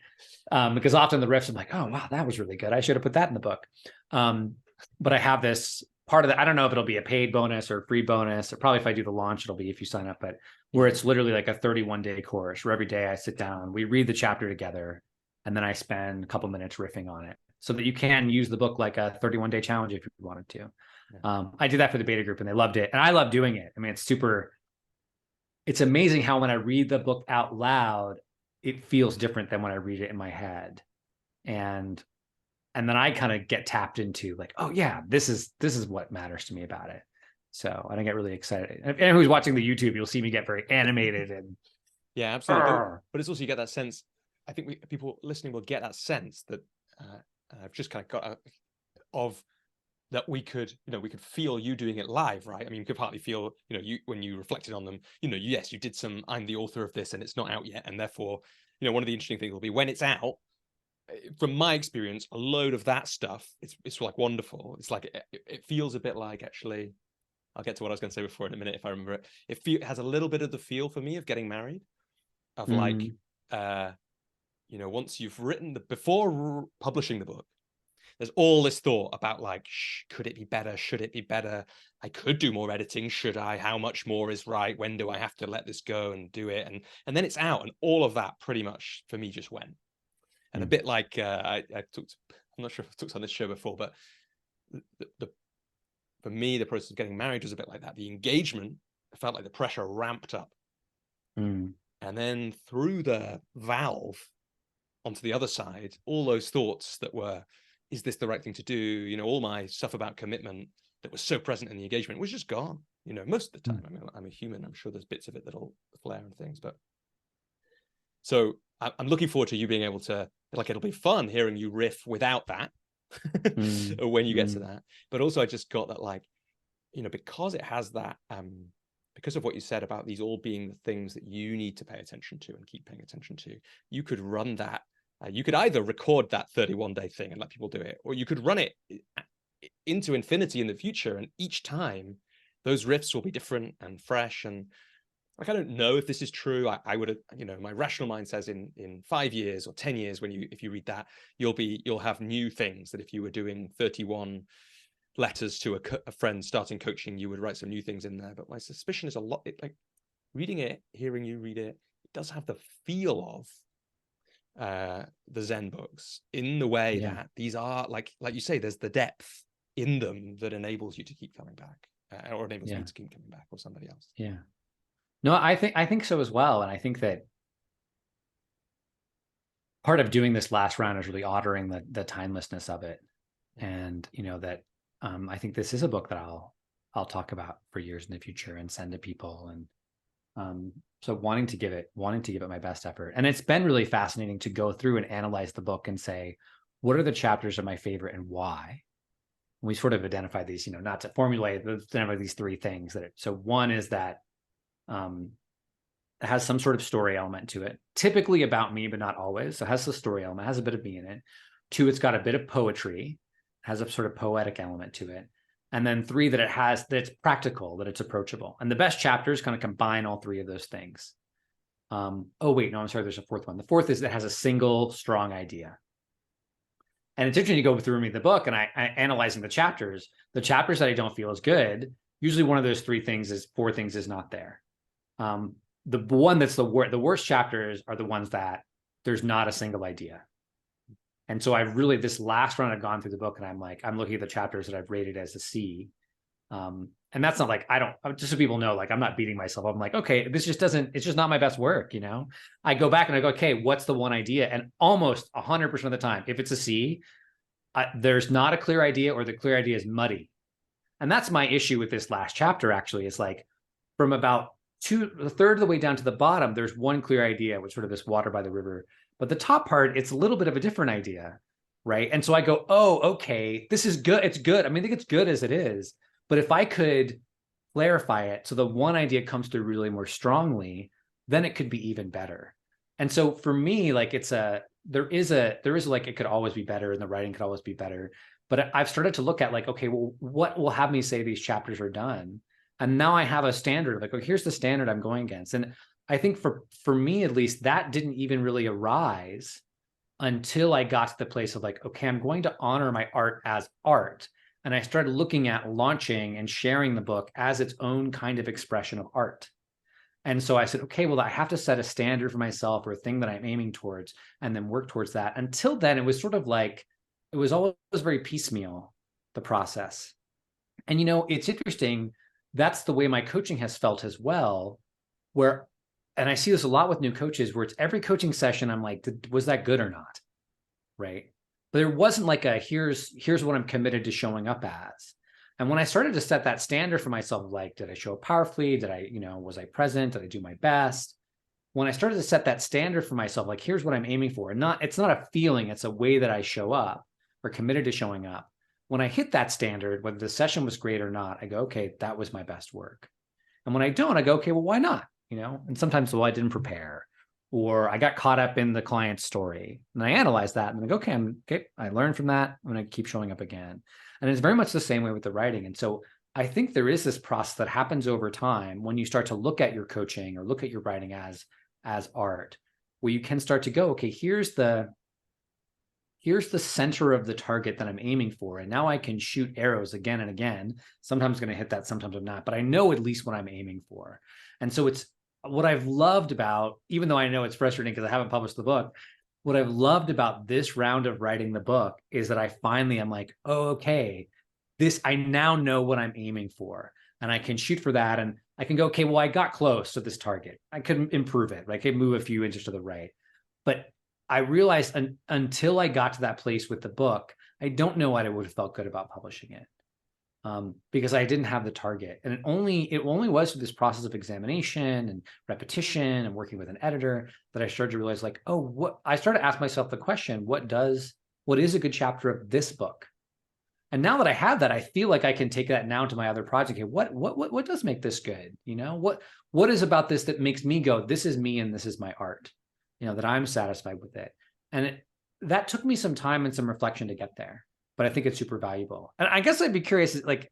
Because often the riffs, I'm like, oh, wow, that was really good. I should have put that in the book. But I have this part of that. I don't know if it'll be a paid bonus or free bonus, or probably if I do the launch, it'll be if you sign up, but where it's literally like a 31-day course where every day I sit down, we read the chapter together, and then I spend a couple minutes riffing on it so that you can use the book like a 31-day challenge if you wanted to. Yeah. I did that for the beta group and they loved it. And I love doing it. I mean, it's amazing how when I read the book out loud, it feels different than when I read it in my head. And then I kind of get tapped into like, oh yeah, this is what matters to me about it. So I get really excited. And anyone who's watching the YouTube, you'll see me get very animated and yeah, absolutely. But it's also, you get that sense. I think people listening will get that sense that I've just kind of got of that we could feel you doing it live, right? I mean, you could partly feel, you when you reflected on them, yes, you did some, I'm the author of this and it's not out yet. And therefore, one of the interesting things will be when it's out, from my experience, a load of that stuff, it's like wonderful. It's like, it feels a bit like, actually, I'll get to what I was going to say before in a minute if I remember it. It has a little bit of the feel for me of getting married, of like, once you've written before publishing the book, there's all this thought about like, could it be better? Should it be better? I could do more editing. Should I? How much more is right? When do I have to let this go and do it? And then it's out, and all of that pretty much for me just went. And a bit like I'm not sure if I've talked on this show before, but for me, the process of getting married was a bit like that. The engagement, I felt like the pressure ramped up. And then through the valve onto the other side, all those thoughts that were, is this the right thing to do? All my stuff about commitment that was so present in the engagement was just gone, most of the time. I mean, I'm a human. I'm sure there's bits of it that'll flare and things, but so I'm looking forward to you being able to, like, it'll be fun hearing you riff without that when you get to that. But also I just got that, like, because it has that, because of what you said about these all being the things that you need to pay attention to and keep paying attention to, you could run that. You could either record that 31-day thing and let people do it, or you could run it into infinity in the future. And each time those riffs will be different and fresh. And like, I don't know if this is true. I would, my rational mind says in 5 years or 10 years, if you read that, you'll have new things that if you were doing 31 letters to a friend starting coaching, you would write some new things in there. But my suspicion is a lot, like reading it, hearing you read it, it does have the feel of the Zen books in the way that these are like you say, there's the depth in them that enables you to keep coming back, or enables me to keep coming back, or somebody else. Yeah. No, I think so as well. And I think that part of doing this last round is really honoring the timelessness of it. And, that I think this is a book that I'll talk about for years in the future and send to people. And so wanting to give it my best effort. And it's been really fascinating to go through and analyze the book and say, what are the chapters are my favorite and why? And we sort of identify these, not to formulate, but identify these three things so one is that it has some sort of story element to it, typically about me, but not always. So it has the story element, has a bit of me in it. Two, it's got a bit of poetry, has a sort of poetic element to it. And then three, that it's practical, that it's approachable. And the best chapters kind of combine all three of those things. Oh, wait, no, I'm sorry, there's a fourth one. The fourth is that it has a single strong idea. And it's interesting to go through me the book and I analyzing the chapters that I don't feel is good. Usually one of those four things is not there. The one that's the worst chapters are the ones that there's not a single idea. And so this last run I've gone through the book and I'm looking at the chapters that I've rated as a C. And that's not like, just so people know, like, I'm not beating myself up. I'm like, okay, it's just not my best work. I go back and I go, okay, what's the one idea? And almost 100% of the time, if it's a C, there's not a clear idea, or the clear idea is muddy. And that's my issue with this last chapter, actually, is like from about a third of the way down to the bottom, there's one clear idea, which sort of this water by the river. But the top part, it's a little bit of a different idea, right? And so I go, oh, okay, this is good. It's good. I mean, I think it's good as it is. But if I could clarify it so the one idea comes through really more strongly, then it could be even better. And so for me, like there is like, it could always be better and the writing could always be better. But I've started to look at like, okay, well, what will have me say these chapters are done? And now I have a standard, like, oh, here's the standard I'm going against. And I think for me, at least, that didn't even really arise until I got to the place of like, okay, I'm going to honor my art as art. And I started looking at launching and sharing the book as its own kind of expression of art. And so I said, okay, well, I have to set a standard for myself, or a thing that I'm aiming towards, and then work towards that. Until then, it was sort of like, it was always very piecemeal, the process. And, it's interesting. That's the way my coaching has felt as well, and I see this a lot with new coaches, where it's every coaching session, I'm like, was that good or not? Right. But there wasn't like here's what I'm committed to showing up as. And when I started to set that standard for myself, like, did I show up powerfully? Did I, was I present? Did I do my best? When I started to set that standard for myself, like, here's what I'm aiming for. And it's not a feeling, it's a way that I show up, or committed to showing up. When I hit that standard, whether the session was great or not, I go, okay, that was my best work. And when I don't, I go, okay, well, why not? And sometimes, well, I didn't prepare, or I got caught up in the client's story. And I analyze that and I go, okay, I learned from that. I'm going to keep showing up again. And it's very much the same way with the writing. And so I think there is this process that happens over time when you start to look at your coaching or look at your writing as art, where you can start to go, okay, here's the center of the target that I'm aiming for. And now I can shoot arrows again and again. Sometimes I'm going to hit that, sometimes I'm not, but I know at least what I'm aiming for. And so it's what I've loved about, even though I know it's frustrating because I haven't published the book, what I've loved about this round of writing the book is that I finally am like, oh, okay, I now know what I'm aiming for, and I can shoot for that. And I can go, okay, well, I got close to this target. I could improve it. I could move a few inches to the right. But I realized until I got to that place with the book, I don't know what I would have felt good about publishing it. Because I didn't have the target. And it only was through this process of examination and repetition and working with an editor that I started to realize, like, I started to ask myself the question, what is a good chapter of this book? And now that I have that, I feel like I can take that now to my other project. Okay, what does make this good? What is about this that makes me go, this is me and this is my art, that I'm satisfied with it. And that took me some time and some reflection to get there. But I think it's super valuable. And I guess I'd be curious, like,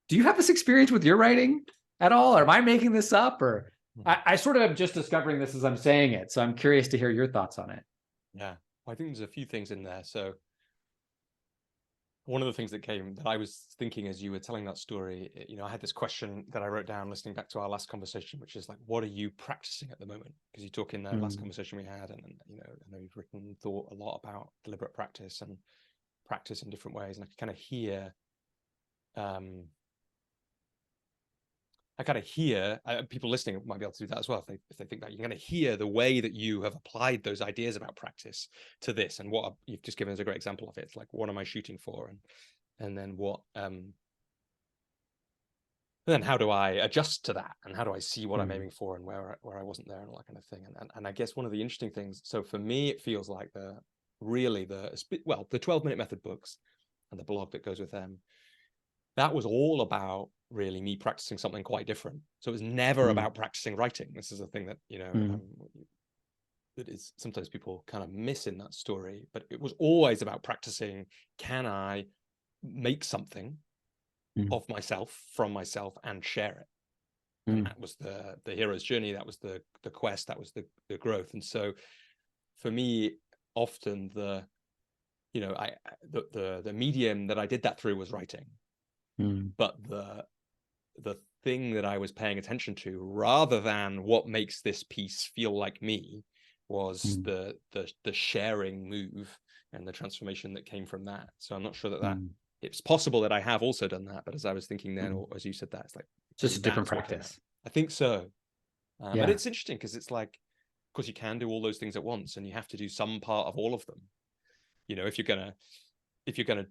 do you have this experience with your writing at all? Or am I making this up? Or I sort of am just discovering this as I'm saying it. So I'm curious to hear your thoughts on it. Yeah, well, I think there's a few things in there. So one of the things that I was thinking as you were telling that story, I had this question that I wrote down listening back to our last conversation, which is like, what are you practicing at the moment? Because you talk in the last conversation we had, and I know you've written, thought a lot about deliberate practice and practice in different ways, and I kind of hear people listening might be able to do that as well if they think that. You're going to hear the way that you have applied those ideas about practice to this, and what you've just given us a great example of it. It's like, what am I shooting for, and then what then how do I adjust to that, and how do I see what I'm aiming for, and where I wasn't there, and all that kind of thing. And I guess one of the interesting things, so for me, it feels like really the 12-minute method books and the blog that goes with them, that was all about really me practicing something quite different. So it was never about practicing writing. This is a thing that, that is sometimes people kind of miss in that story, but it was always about practicing, can I make something of myself, from myself, and share it? And that was the hero's journey, that was the quest, that was the growth. And so for me, often the medium that I did that through was writing. But the thing that I was paying attention to, rather than what makes this piece feel like me, was the sharing move and the transformation that came from that. So I'm not sure that it's possible that I have also done that, but as I was thinking then, or as you said that, it's like just a different practice. I think so. But it's interesting because it's like, of course, you can do all those things at once, and you have to do some part of all of them. If you're gonna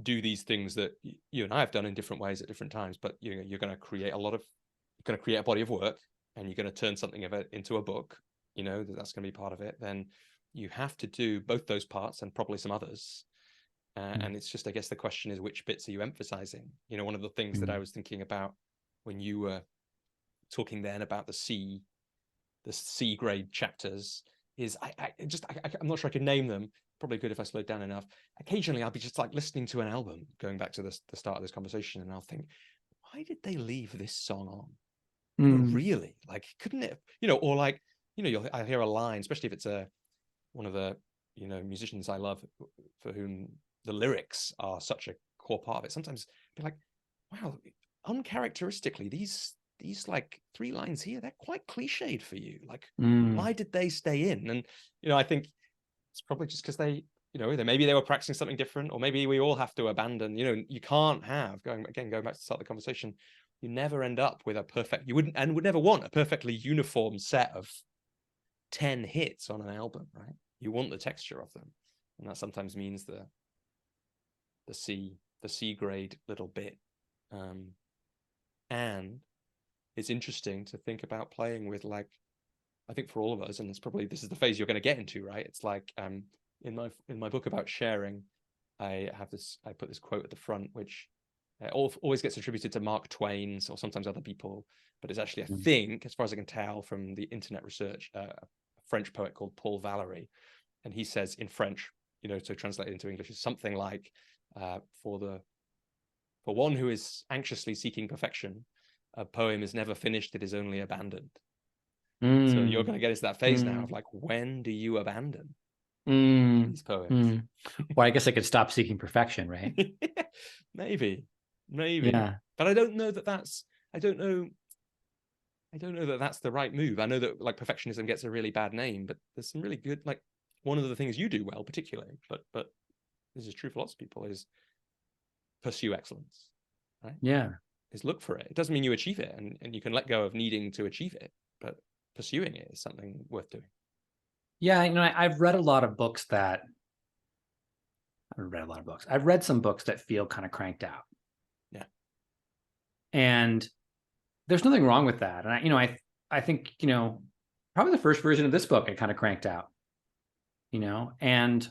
do these things that you and I have done in different ways at different times, but you're going to create a body of work, and you're going to turn something of it into a book. That's going to be part of it. Then you have to do both those parts and probably some others. And it's just, I guess the question is, which bits are you emphasizing? One of the things that I was thinking about when you were talking then about the C grade chapters is I'm not sure I could name them. Probably good if I slowed down enough. Occasionally I'll be just like listening to an album, going back to the start of this conversation, and I'll think, why did they leave this song on? Really? Like, couldn't it, or like, I hear a line, especially if it's one of the, musicians I love, for whom the lyrics are such a core part of it. Sometimes I'll be like, wow, uncharacteristically, these like 3 lines here, they're quite cliched for you. Like, why did they stay in? And, I think it's probably just because they, maybe they were practicing something different, or maybe we all have to abandon, you can't have, going back to the start of the conversation, you never end up with would never want a perfectly uniform set of 10 hits on an album, right? You want the texture of them. And that sometimes means the C grade little bit. And it's interesting to think about playing with, like, I think for all of us, and this is the phase you're going to get into, right? It's like, in my book about sharing, I put this quote at the front, which always gets attributed to Mark Twain or sometimes other people, but it's actually, I think, as far as I can tell from the internet research, a French poet called Paul Valéry. And he says in French, to translate it into English, is something like, for one who is anxiously seeking perfection, a poem is never finished, it is only abandoned. So you're going to get into that phase now of like, when do you abandon these poems? Well, I guess I could stop seeking perfection, right? maybe. Yeah. But I don't know that that's the right move. I know that, like, perfectionism gets a really bad name, but there's some really good, like, one of the things you do well, particularly, but this is true for lots of people, is pursue excellence, right? Yeah. Is look for it. It doesn't mean you achieve it, and you can let go of needing to achieve it, but pursuing it is something worth doing. Yeah, I've read a lot of books that I've read some books that feel kind of cranked out. Yeah. And there's nothing wrong with that. And I think, probably the first version of this book, I kind of cranked out, and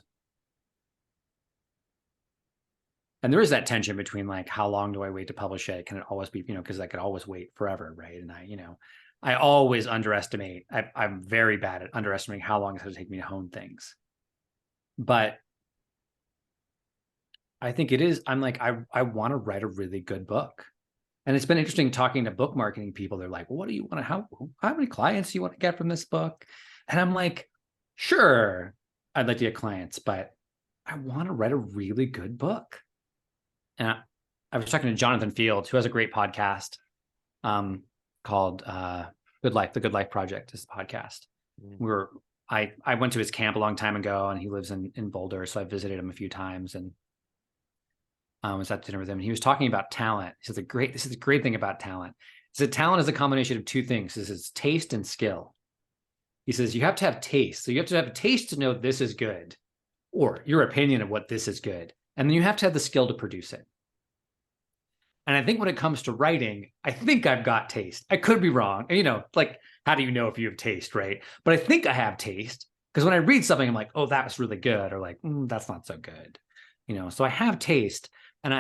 there is that tension between, like, how long do I wait to publish it? Can it always be, because I could always wait forever, right? And I always underestimate. I'm very bad at underestimating how long it's going to take me to hone things. But I think it is. I'm like, I want to write a really good book. And it's been interesting talking to book marketing people. They're like, what do you want to, how many clients do you want to get from this book? And I'm like, sure, I'd like to get clients, but I want to write a really good book. And I was talking to Jonathan Fields, who has a great podcast called Good Life. The Good Life Project is the podcast. I went to his camp a long time ago, and he lives in Boulder. So I visited him a few times, and was at dinner with him. And he was talking about talent. He says, this is a great thing about talent. He said, talent is a combination of 2 things. This is taste and skill. He says, you have to have taste. So you have to have a taste to know this is good, or your opinion of what this is good. And then you have to have the skill to produce it. And I think when it comes to writing, I think I've got taste. I could be wrong. Like, how do you know if you have taste, right? But I think I have taste. Because when I read something, I'm like, oh, that was really good, or like, that's not so good, So I have taste, and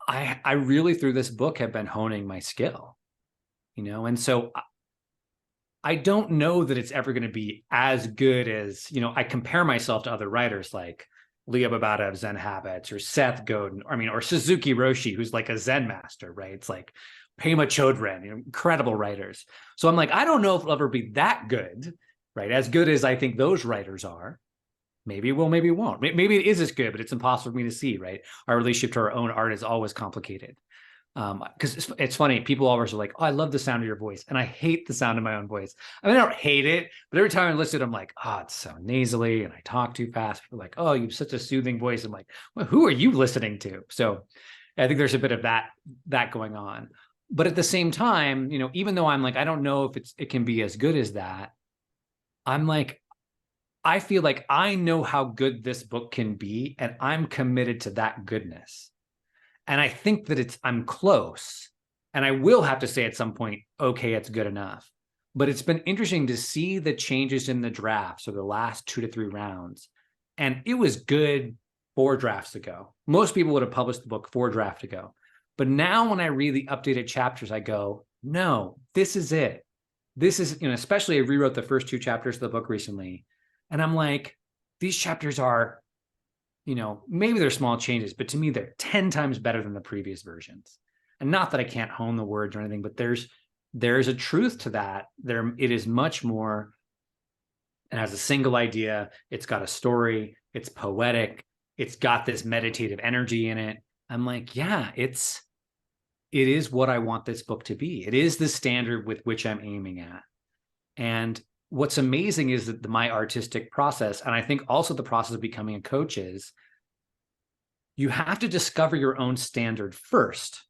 I really through this book have been honing my skill, and so I don't know that it's ever going to be as good as, I compare myself to other writers like Leah Babada of Zen Habits, or Seth Godin, or Suzuki Roshi, who's like a Zen master, right? It's like Pema Chodron, incredible writers. So I'm like, I don't know if it'll ever be that good, right? As good as I think those writers are. Maybe it will, maybe it won't. Maybe it is as good, but it's impossible for me to see, right? Our relationship to our own art is always complicated. Because it's funny, people always are like, oh, I love the sound of your voice, and I hate the sound of my own voice. I mean, I don't hate it, but every time I listen, I'm like, oh, it's so nasally, and I talk too fast. People are like, oh, you have such a soothing voice. I'm like, well, who are you listening to? So I think there's a bit of that going on. But at the same time, even though I'm like, I don't know if it can be as good as that, I'm like, I feel like I know how good this book can be, and I'm committed to that goodness. And I think that I'm close, and I will have to say at some point, okay, it's good enough. But it's been interesting to see the changes in the drafts, or the last 2 to 3 rounds. And it was good 4 drafts ago. Most people would have published the book 4 drafts ago. But now when I read the updated chapters, I go, no, this is it. This is, especially I rewrote the first 2 chapters of the book recently. And I'm like, these chapters are, maybe they're small changes, but to me, they're 10 times better than the previous versions. And not that I can't hone the words or anything, but there's a truth to that. It is much more, it has a single idea. It's got a story. It's poetic. It's got this meditative energy in it. I'm like, yeah, it is what I want this book to be. It is the standard with which I'm aiming at. And what's amazing is that my artistic process, and I think also the process of becoming a coach, is you have to discover your own standard first,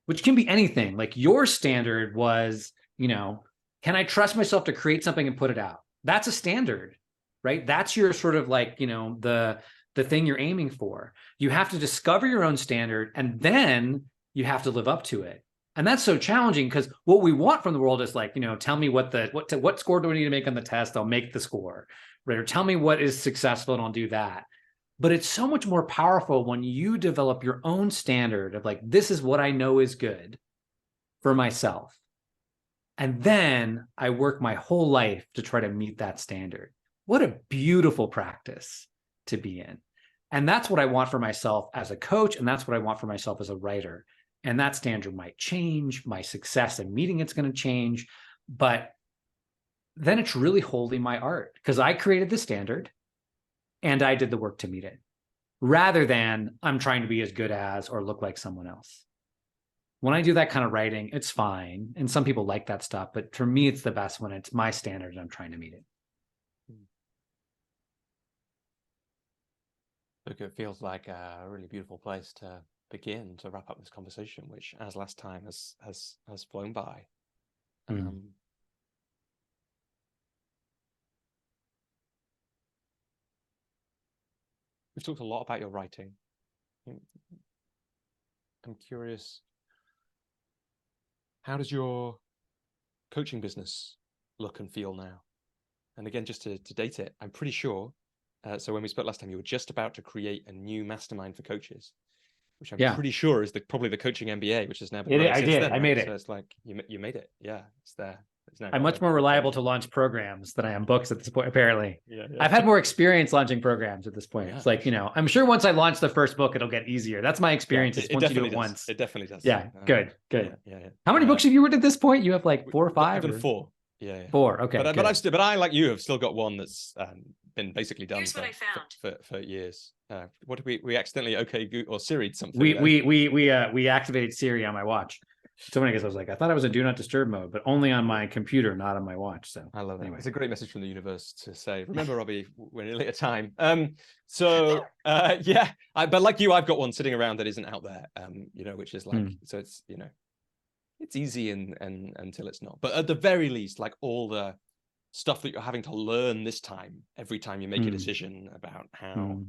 which can be anything. Like your standard was, can I trust myself to create something and put it out? That's a standard, right? That's your sort of like, the thing you're aiming for. You have to discover your own standard, and then you have to live up to it. And that's so challenging, because what we want from the world is like, tell me what score do I need to make on the test? I'll make the score, right? Or tell me what is successful and I'll do that. But it's so much more powerful when you develop your own standard of like, this is what I know is good for myself. And then I work my whole life to try to meet that standard. What a beautiful practice to be in. And that's what I want for myself as a coach. And that's what I want for myself as a writer. And that standard might change. My success in meeting it's going to change. But then it's really holding my art, because I created the standard and I did the work to meet it, rather than I'm trying to be as good as or look like someone else. When I do that kind of writing, it's fine. And some people like that stuff. But for me, it's the best when it's my standard and I'm trying to meet it. Look, it feels like a really beautiful place to begin to wrap up this conversation, which, as last time, has flown by. We've talked a lot about your writing. I'm curious, how does your coaching business look and feel now? And again, just to date it, I'm pretty sure, so when we spoke last time, you were just about to create a new mastermind for coaches, which I'm pretty sure is probably the coaching MBA, which has now been I did. then, I made it. So it's like you made it. Yeah, it's there. I'm much more reliable to launch programs than I am books at this point, apparently. Yeah. I've had more experience launching programs at this point. Yeah, it's like, I'm sure once I launch the first book, it'll get easier. That's my experience. Yeah, once you do it once. It definitely does. Yeah, good. Yeah. How many books have you written at this point? You have like 4 or 5? I've done 4. Yeah. 4. Okay. But I, like you, have still got one that's been basically done for years. What did we accidentally Google or Siri'd something? We activated Siri on my watch. So many guys, I was like, I thought I was in do not disturb mode, but only on my computer, not on my watch. So I love it. Anyway. It's a great message from the universe to say, remember, Robbie, we're nearly at time. But like you, I've got one sitting around that isn't out there, which is like, so it's, it's easy and until it's not. But at the very least, like all the stuff that you're having to learn this time, every time you make a decision about how,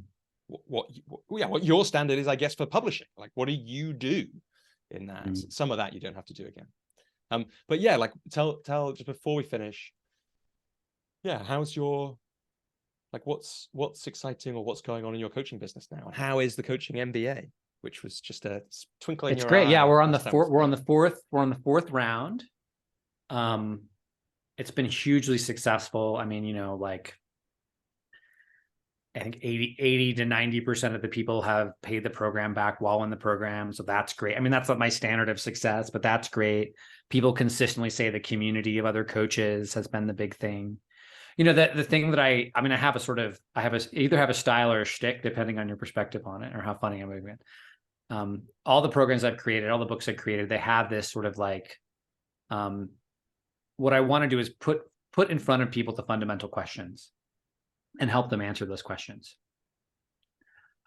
what your standard is, I guess, for publishing. Like, what do you do in that? Some of that you don't have to do again. But yeah, like tell just before we finish, yeah, how's your, like, what's exciting or what's going on in your coaching business now? And how is the coaching MBA, which was just a twinkle in It's your great. Yeah, eye we're on the last time we we're on the spoke? fourth round. It's been hugely successful. I mean, like I think 80 to 90% of the people have paid the program back while in the program. So that's great. I mean, that's not my standard of success, but that's great. People consistently say the community of other coaches has been the big thing. The thing that I mean, I either have a style or a shtick, depending on your perspective on it or how funny I'm moving it. All the programs I've created, all the books I've created, they have this sort of like, what I want to do is put in front of people the fundamental questions and help them answer those questions.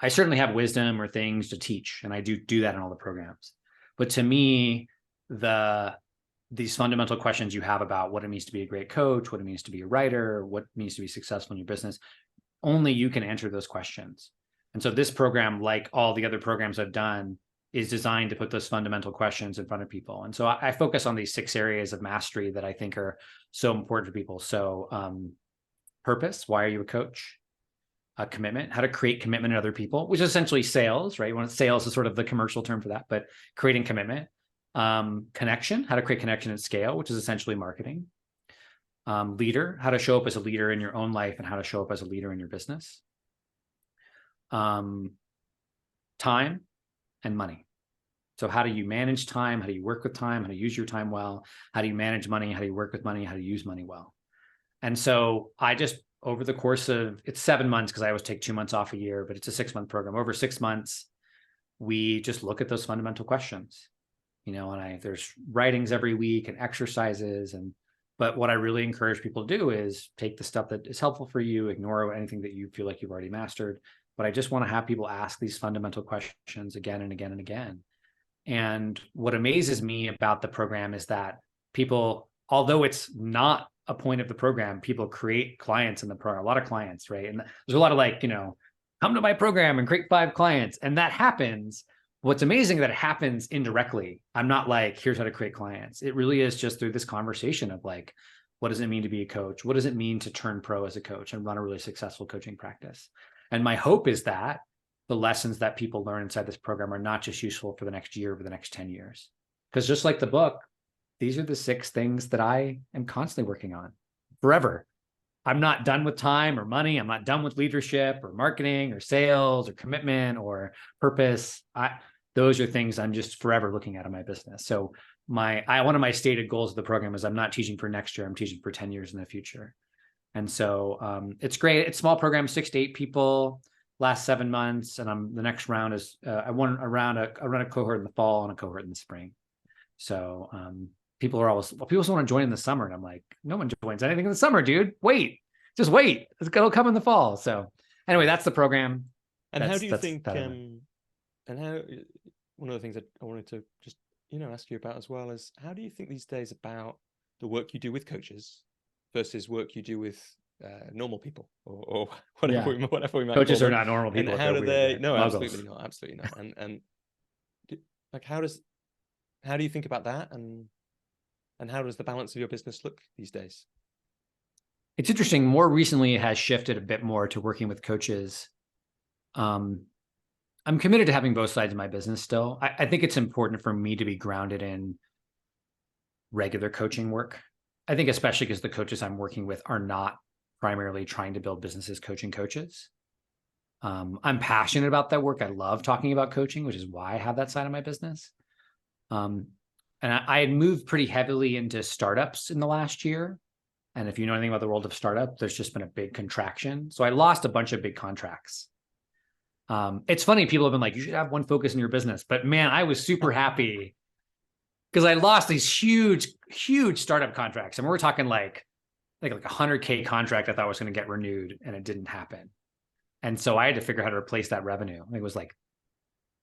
I certainly have wisdom or things to teach, and I do that in all the programs. But to me, these fundamental questions you have about what it means to be a great coach, what it means to be a writer, what it means to be successful in your business, only you can answer those questions. And so this program, like all the other programs I've done, is designed to put those fundamental questions in front of people. And so I focus on these 6 areas of mastery that I think are so important for people. So purpose, why are you a coach? Commitment, how to create commitment in other people, which is essentially sales, right? When sales is sort of the commercial term for that, but creating commitment. Connection, how to create connection at scale, which is essentially marketing. Leader, how to show up as a leader in your own life and how to show up as a leader in your business. Time and money. So how do you manage time? How do you work with time? How to use your time well? How do you manage money? How do you work with money? How to use money well? And so I just, over the course of, it's 7 months because I always take 2 months off a year, but it's a 6-month program. Over 6 months, we just look at those fundamental questions, and there's writings every week and exercises. But what I really encourage people to do is take the stuff that is helpful for you, ignore anything that you feel like you've already mastered. But I just want to have people ask these fundamental questions again and again and again. And what amazes me about the program is that people, although it's not a point of the program, people create clients in the program, a lot of clients, right? And there's a lot of like, come to my program and create 5 clients. And that happens. What's amazing that it happens indirectly. I'm not like, here's how to create clients. It really is just through this conversation of like, what does it mean to be a coach? What does it mean to turn pro as a coach and run a really successful coaching practice? And my hope is that the lessons that people learn inside this program are not just useful for the next year, but the next 10 years. Because just like the book, these are the 6 things that I am constantly working on forever. I'm not done with time or money. I'm not done with leadership or marketing or sales or commitment or purpose. Those are things I'm just forever looking at in my business. So one of my stated goals of the program is I'm not teaching for next year. I'm teaching for 10 years in the future. And so it's great. It's small program, 6 to 8 people, last 7 months. And the next round is I run a cohort in the fall and a cohort in the spring. So people also want to join in the summer. And I'm like, no one joins anything in the summer, dude. Just wait. It'll come in the fall. So anyway, that's the program. And how do you think, and how, one of the things that I wanted to just, ask you about as well is, how do you think these days about the work you do with coaches versus work you do with normal people or whatever, whatever we might coaches call are them. not normal people. And how do they, weird, no, muggles. absolutely not. And like, how do you think about that? And how does the balance of your business look these days? It's interesting. More recently, it has shifted a bit more to working with coaches. I'm committed to having both sides of my business still. I think it's important for me to be grounded in regular coaching work. I think especially because the coaches I'm working with are not primarily trying to build businesses coaching coaches. I'm passionate about that work. I love talking about coaching, which is why I have that side of my business. And I had moved pretty heavily into startups in the last year. And if you know anything about the world of startup, there's just been a big contraction. So I lost a bunch of big contracts. It's funny, people have been like, you should have one focus in your business. But man, I was super happy because I lost these huge startup contracts. And we're talking like a 100K contract I thought was going to get renewed, and it didn't happen. And so I had to figure out how to replace that revenue. I think it was like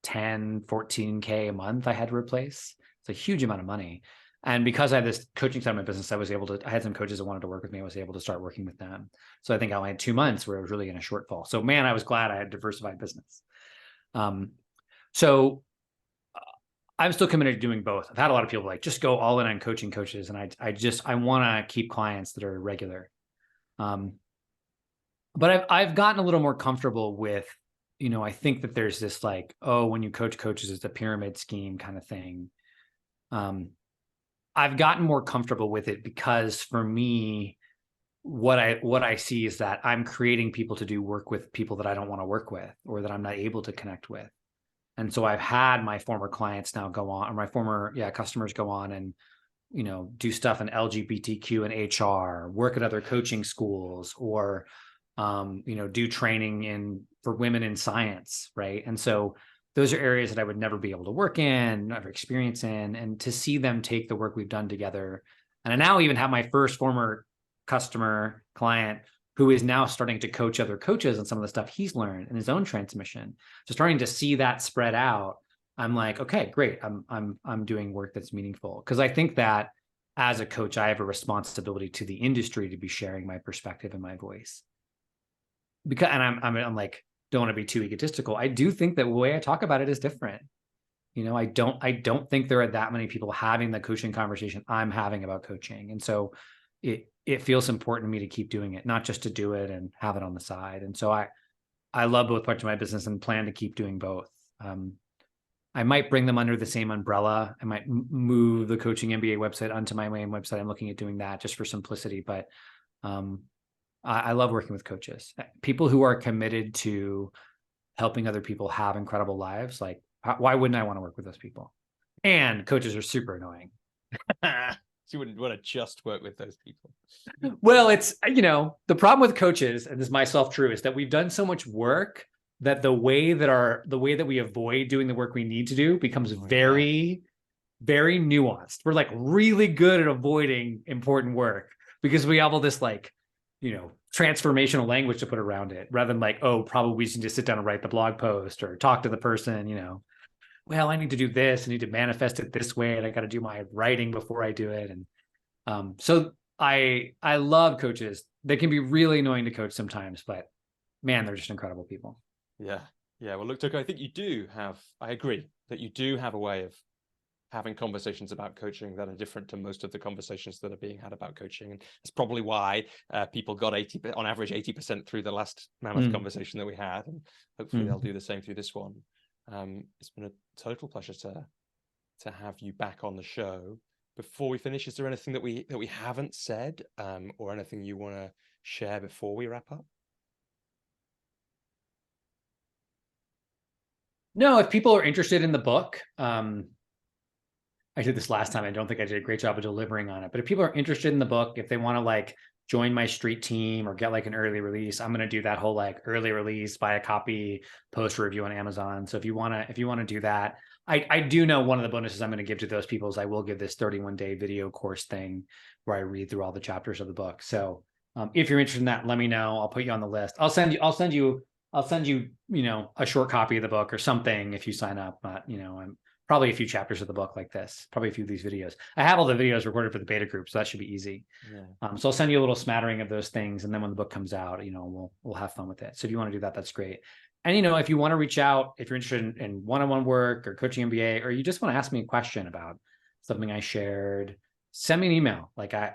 10, 14K a month I had to replace. It's a huge amount of money. And because I had this coaching side of my business, I had some coaches that wanted to work with me. I was able to start working with them. So I think I only had 2 months where I was really in a shortfall. So man, I was glad I had diversified business. So I'm still committed to doing both. I've had a lot of people like, just go all in on coaching coaches. And I want to keep clients that are regular. But I've gotten a little more comfortable with, I think that there's this like, oh, when you coach coaches, it's a pyramid scheme kind of thing. I've gotten more comfortable with it because for me, what I see is that I'm creating people to do work with people that I don't want to work with or that I'm not able to connect with. And so I've had my former clients now go on, or my former customers go on and do stuff in LGBTQ and HR, work at other coaching schools, or do training for women in science, right? And so those are areas that I would never be able to work in, never experience in, and to see them take the work we've done together. And I now even have my first former customer client who is now starting to coach other coaches on some of the stuff he's learned in his own transmission. So starting to see that spread out, I'm like, okay, great. I'm doing work that's meaningful. Because I think that as a coach, I have a responsibility to the industry to be sharing my perspective and my voice. Because, and I'm like, don't want to be too egotistical. I do think that the way I talk about it is different. I don't think there are that many people having the coaching conversation I'm having about coaching. And so it feels important to me to keep doing it, not just to do it and have it on the side. And so I love both parts of my business and plan to keep doing both. I might bring them under the same umbrella. I might move the Coaching MBA website onto my main website. I'm looking at doing that just for simplicity, but I love working with coaches, people who are committed to helping other people have incredible lives. Like, why wouldn't I want to work with those people? And coaches are super annoying. So you wouldn't want to just work with those people. Well, it's, the problem with coaches, and this is myself true, is that we've done so much work that the way that we avoid doing the work we need to do becomes very, very nuanced. We're like really good at avoiding important work because we have all this like, transformational language to put around it rather than like, oh, probably we just need to sit down and write the blog post or talk to the person, well, I need to do this. I need to manifest it this way. And I got to do my writing before I do it. And so I love coaches. They can be really annoying to coach sometimes, but man, they're just incredible people. Yeah. Yeah. Well, look, Toku, I think I agree that you do have a way of having conversations about coaching that are different to most of the conversations that are being had about coaching. And that's probably why people got on average 80% through the last mammoth conversation that we had. And hopefully they'll do the same through this one. It's been a total pleasure to have you back on the show. Before we finish, is there anything that we haven't said or anything you want to share before we wrap up? No, if people are interested in the book, I did this last time. I don't think I did a great job of delivering on it, but if people are interested in the book, if they want to like join my street team or get like an early release, I'm going to do that whole like early release, buy a copy, post a review on Amazon. So if you want to do that, I do know one of the bonuses I'm going to give to those people is I will give this 31-day video course thing where I read through all the chapters of the book. So if you're interested in that, let me know. I'll put you on the list. I'll send you, a short copy of the book or something if you sign up. But, I'm probably a few chapters of the book like this, probably a few of these videos. I have all the videos recorded for the beta group, so that should be easy. Yeah. So I'll send you a little smattering of those things. And then when the book comes out, we'll have fun with it. So if you want to do that, that's great. And, if you want to reach out, if you're interested in one-on-one work or coaching MBA, or you just want to ask me a question about something I shared, send me an email. Like I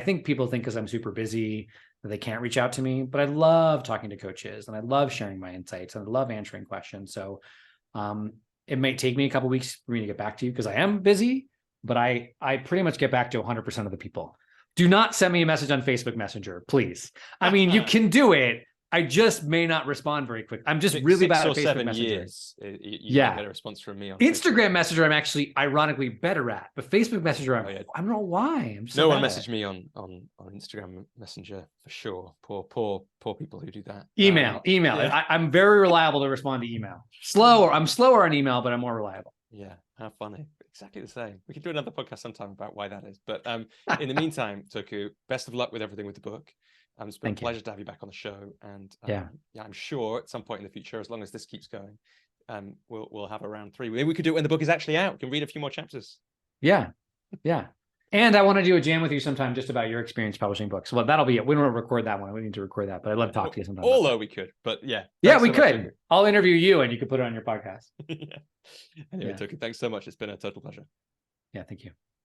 think people think because I'm super busy that they can't reach out to me, but I love talking to coaches and I love sharing my insights and I love answering questions. So it may take me a couple of weeks for me to get back to you because I am busy, but I pretty much get back to 100% of the people. Do not send me a message on Facebook Messenger, please. I mean, you can do it. I just may not respond very quick. I'm just really bad at Facebook Messenger. You don't get a response from me on Instagram Facebook. Messenger. I'm actually ironically better at, but Facebook Messenger, I don't know why. No one messaged me on Instagram Messenger for sure. Poor people who do that. Email. Yeah. I'm very reliable to respond to email. I'm slower on email, but I'm more reliable. Yeah, how funny. Exactly the same. We could do another podcast sometime about why that is. But in the meantime, Toku, best of luck with everything with the book. It's been a pleasure to have you back on the show. And I'm sure at some point in the future, as long as this keeps going, we'll have a round 3. Maybe we could do it when the book is actually out. We can read a few more chapters. Yeah. And I want to do a jam with you sometime just about your experience publishing books. Well, that'll be it. We don't record that one. We need to record that, but I'd love to talk to you sometime. Although we could, but yeah. Yeah, we could. I'll interview you and you could put it on your podcast. Anyway, Toku, thanks so much. It's been a total pleasure. Yeah, thank you.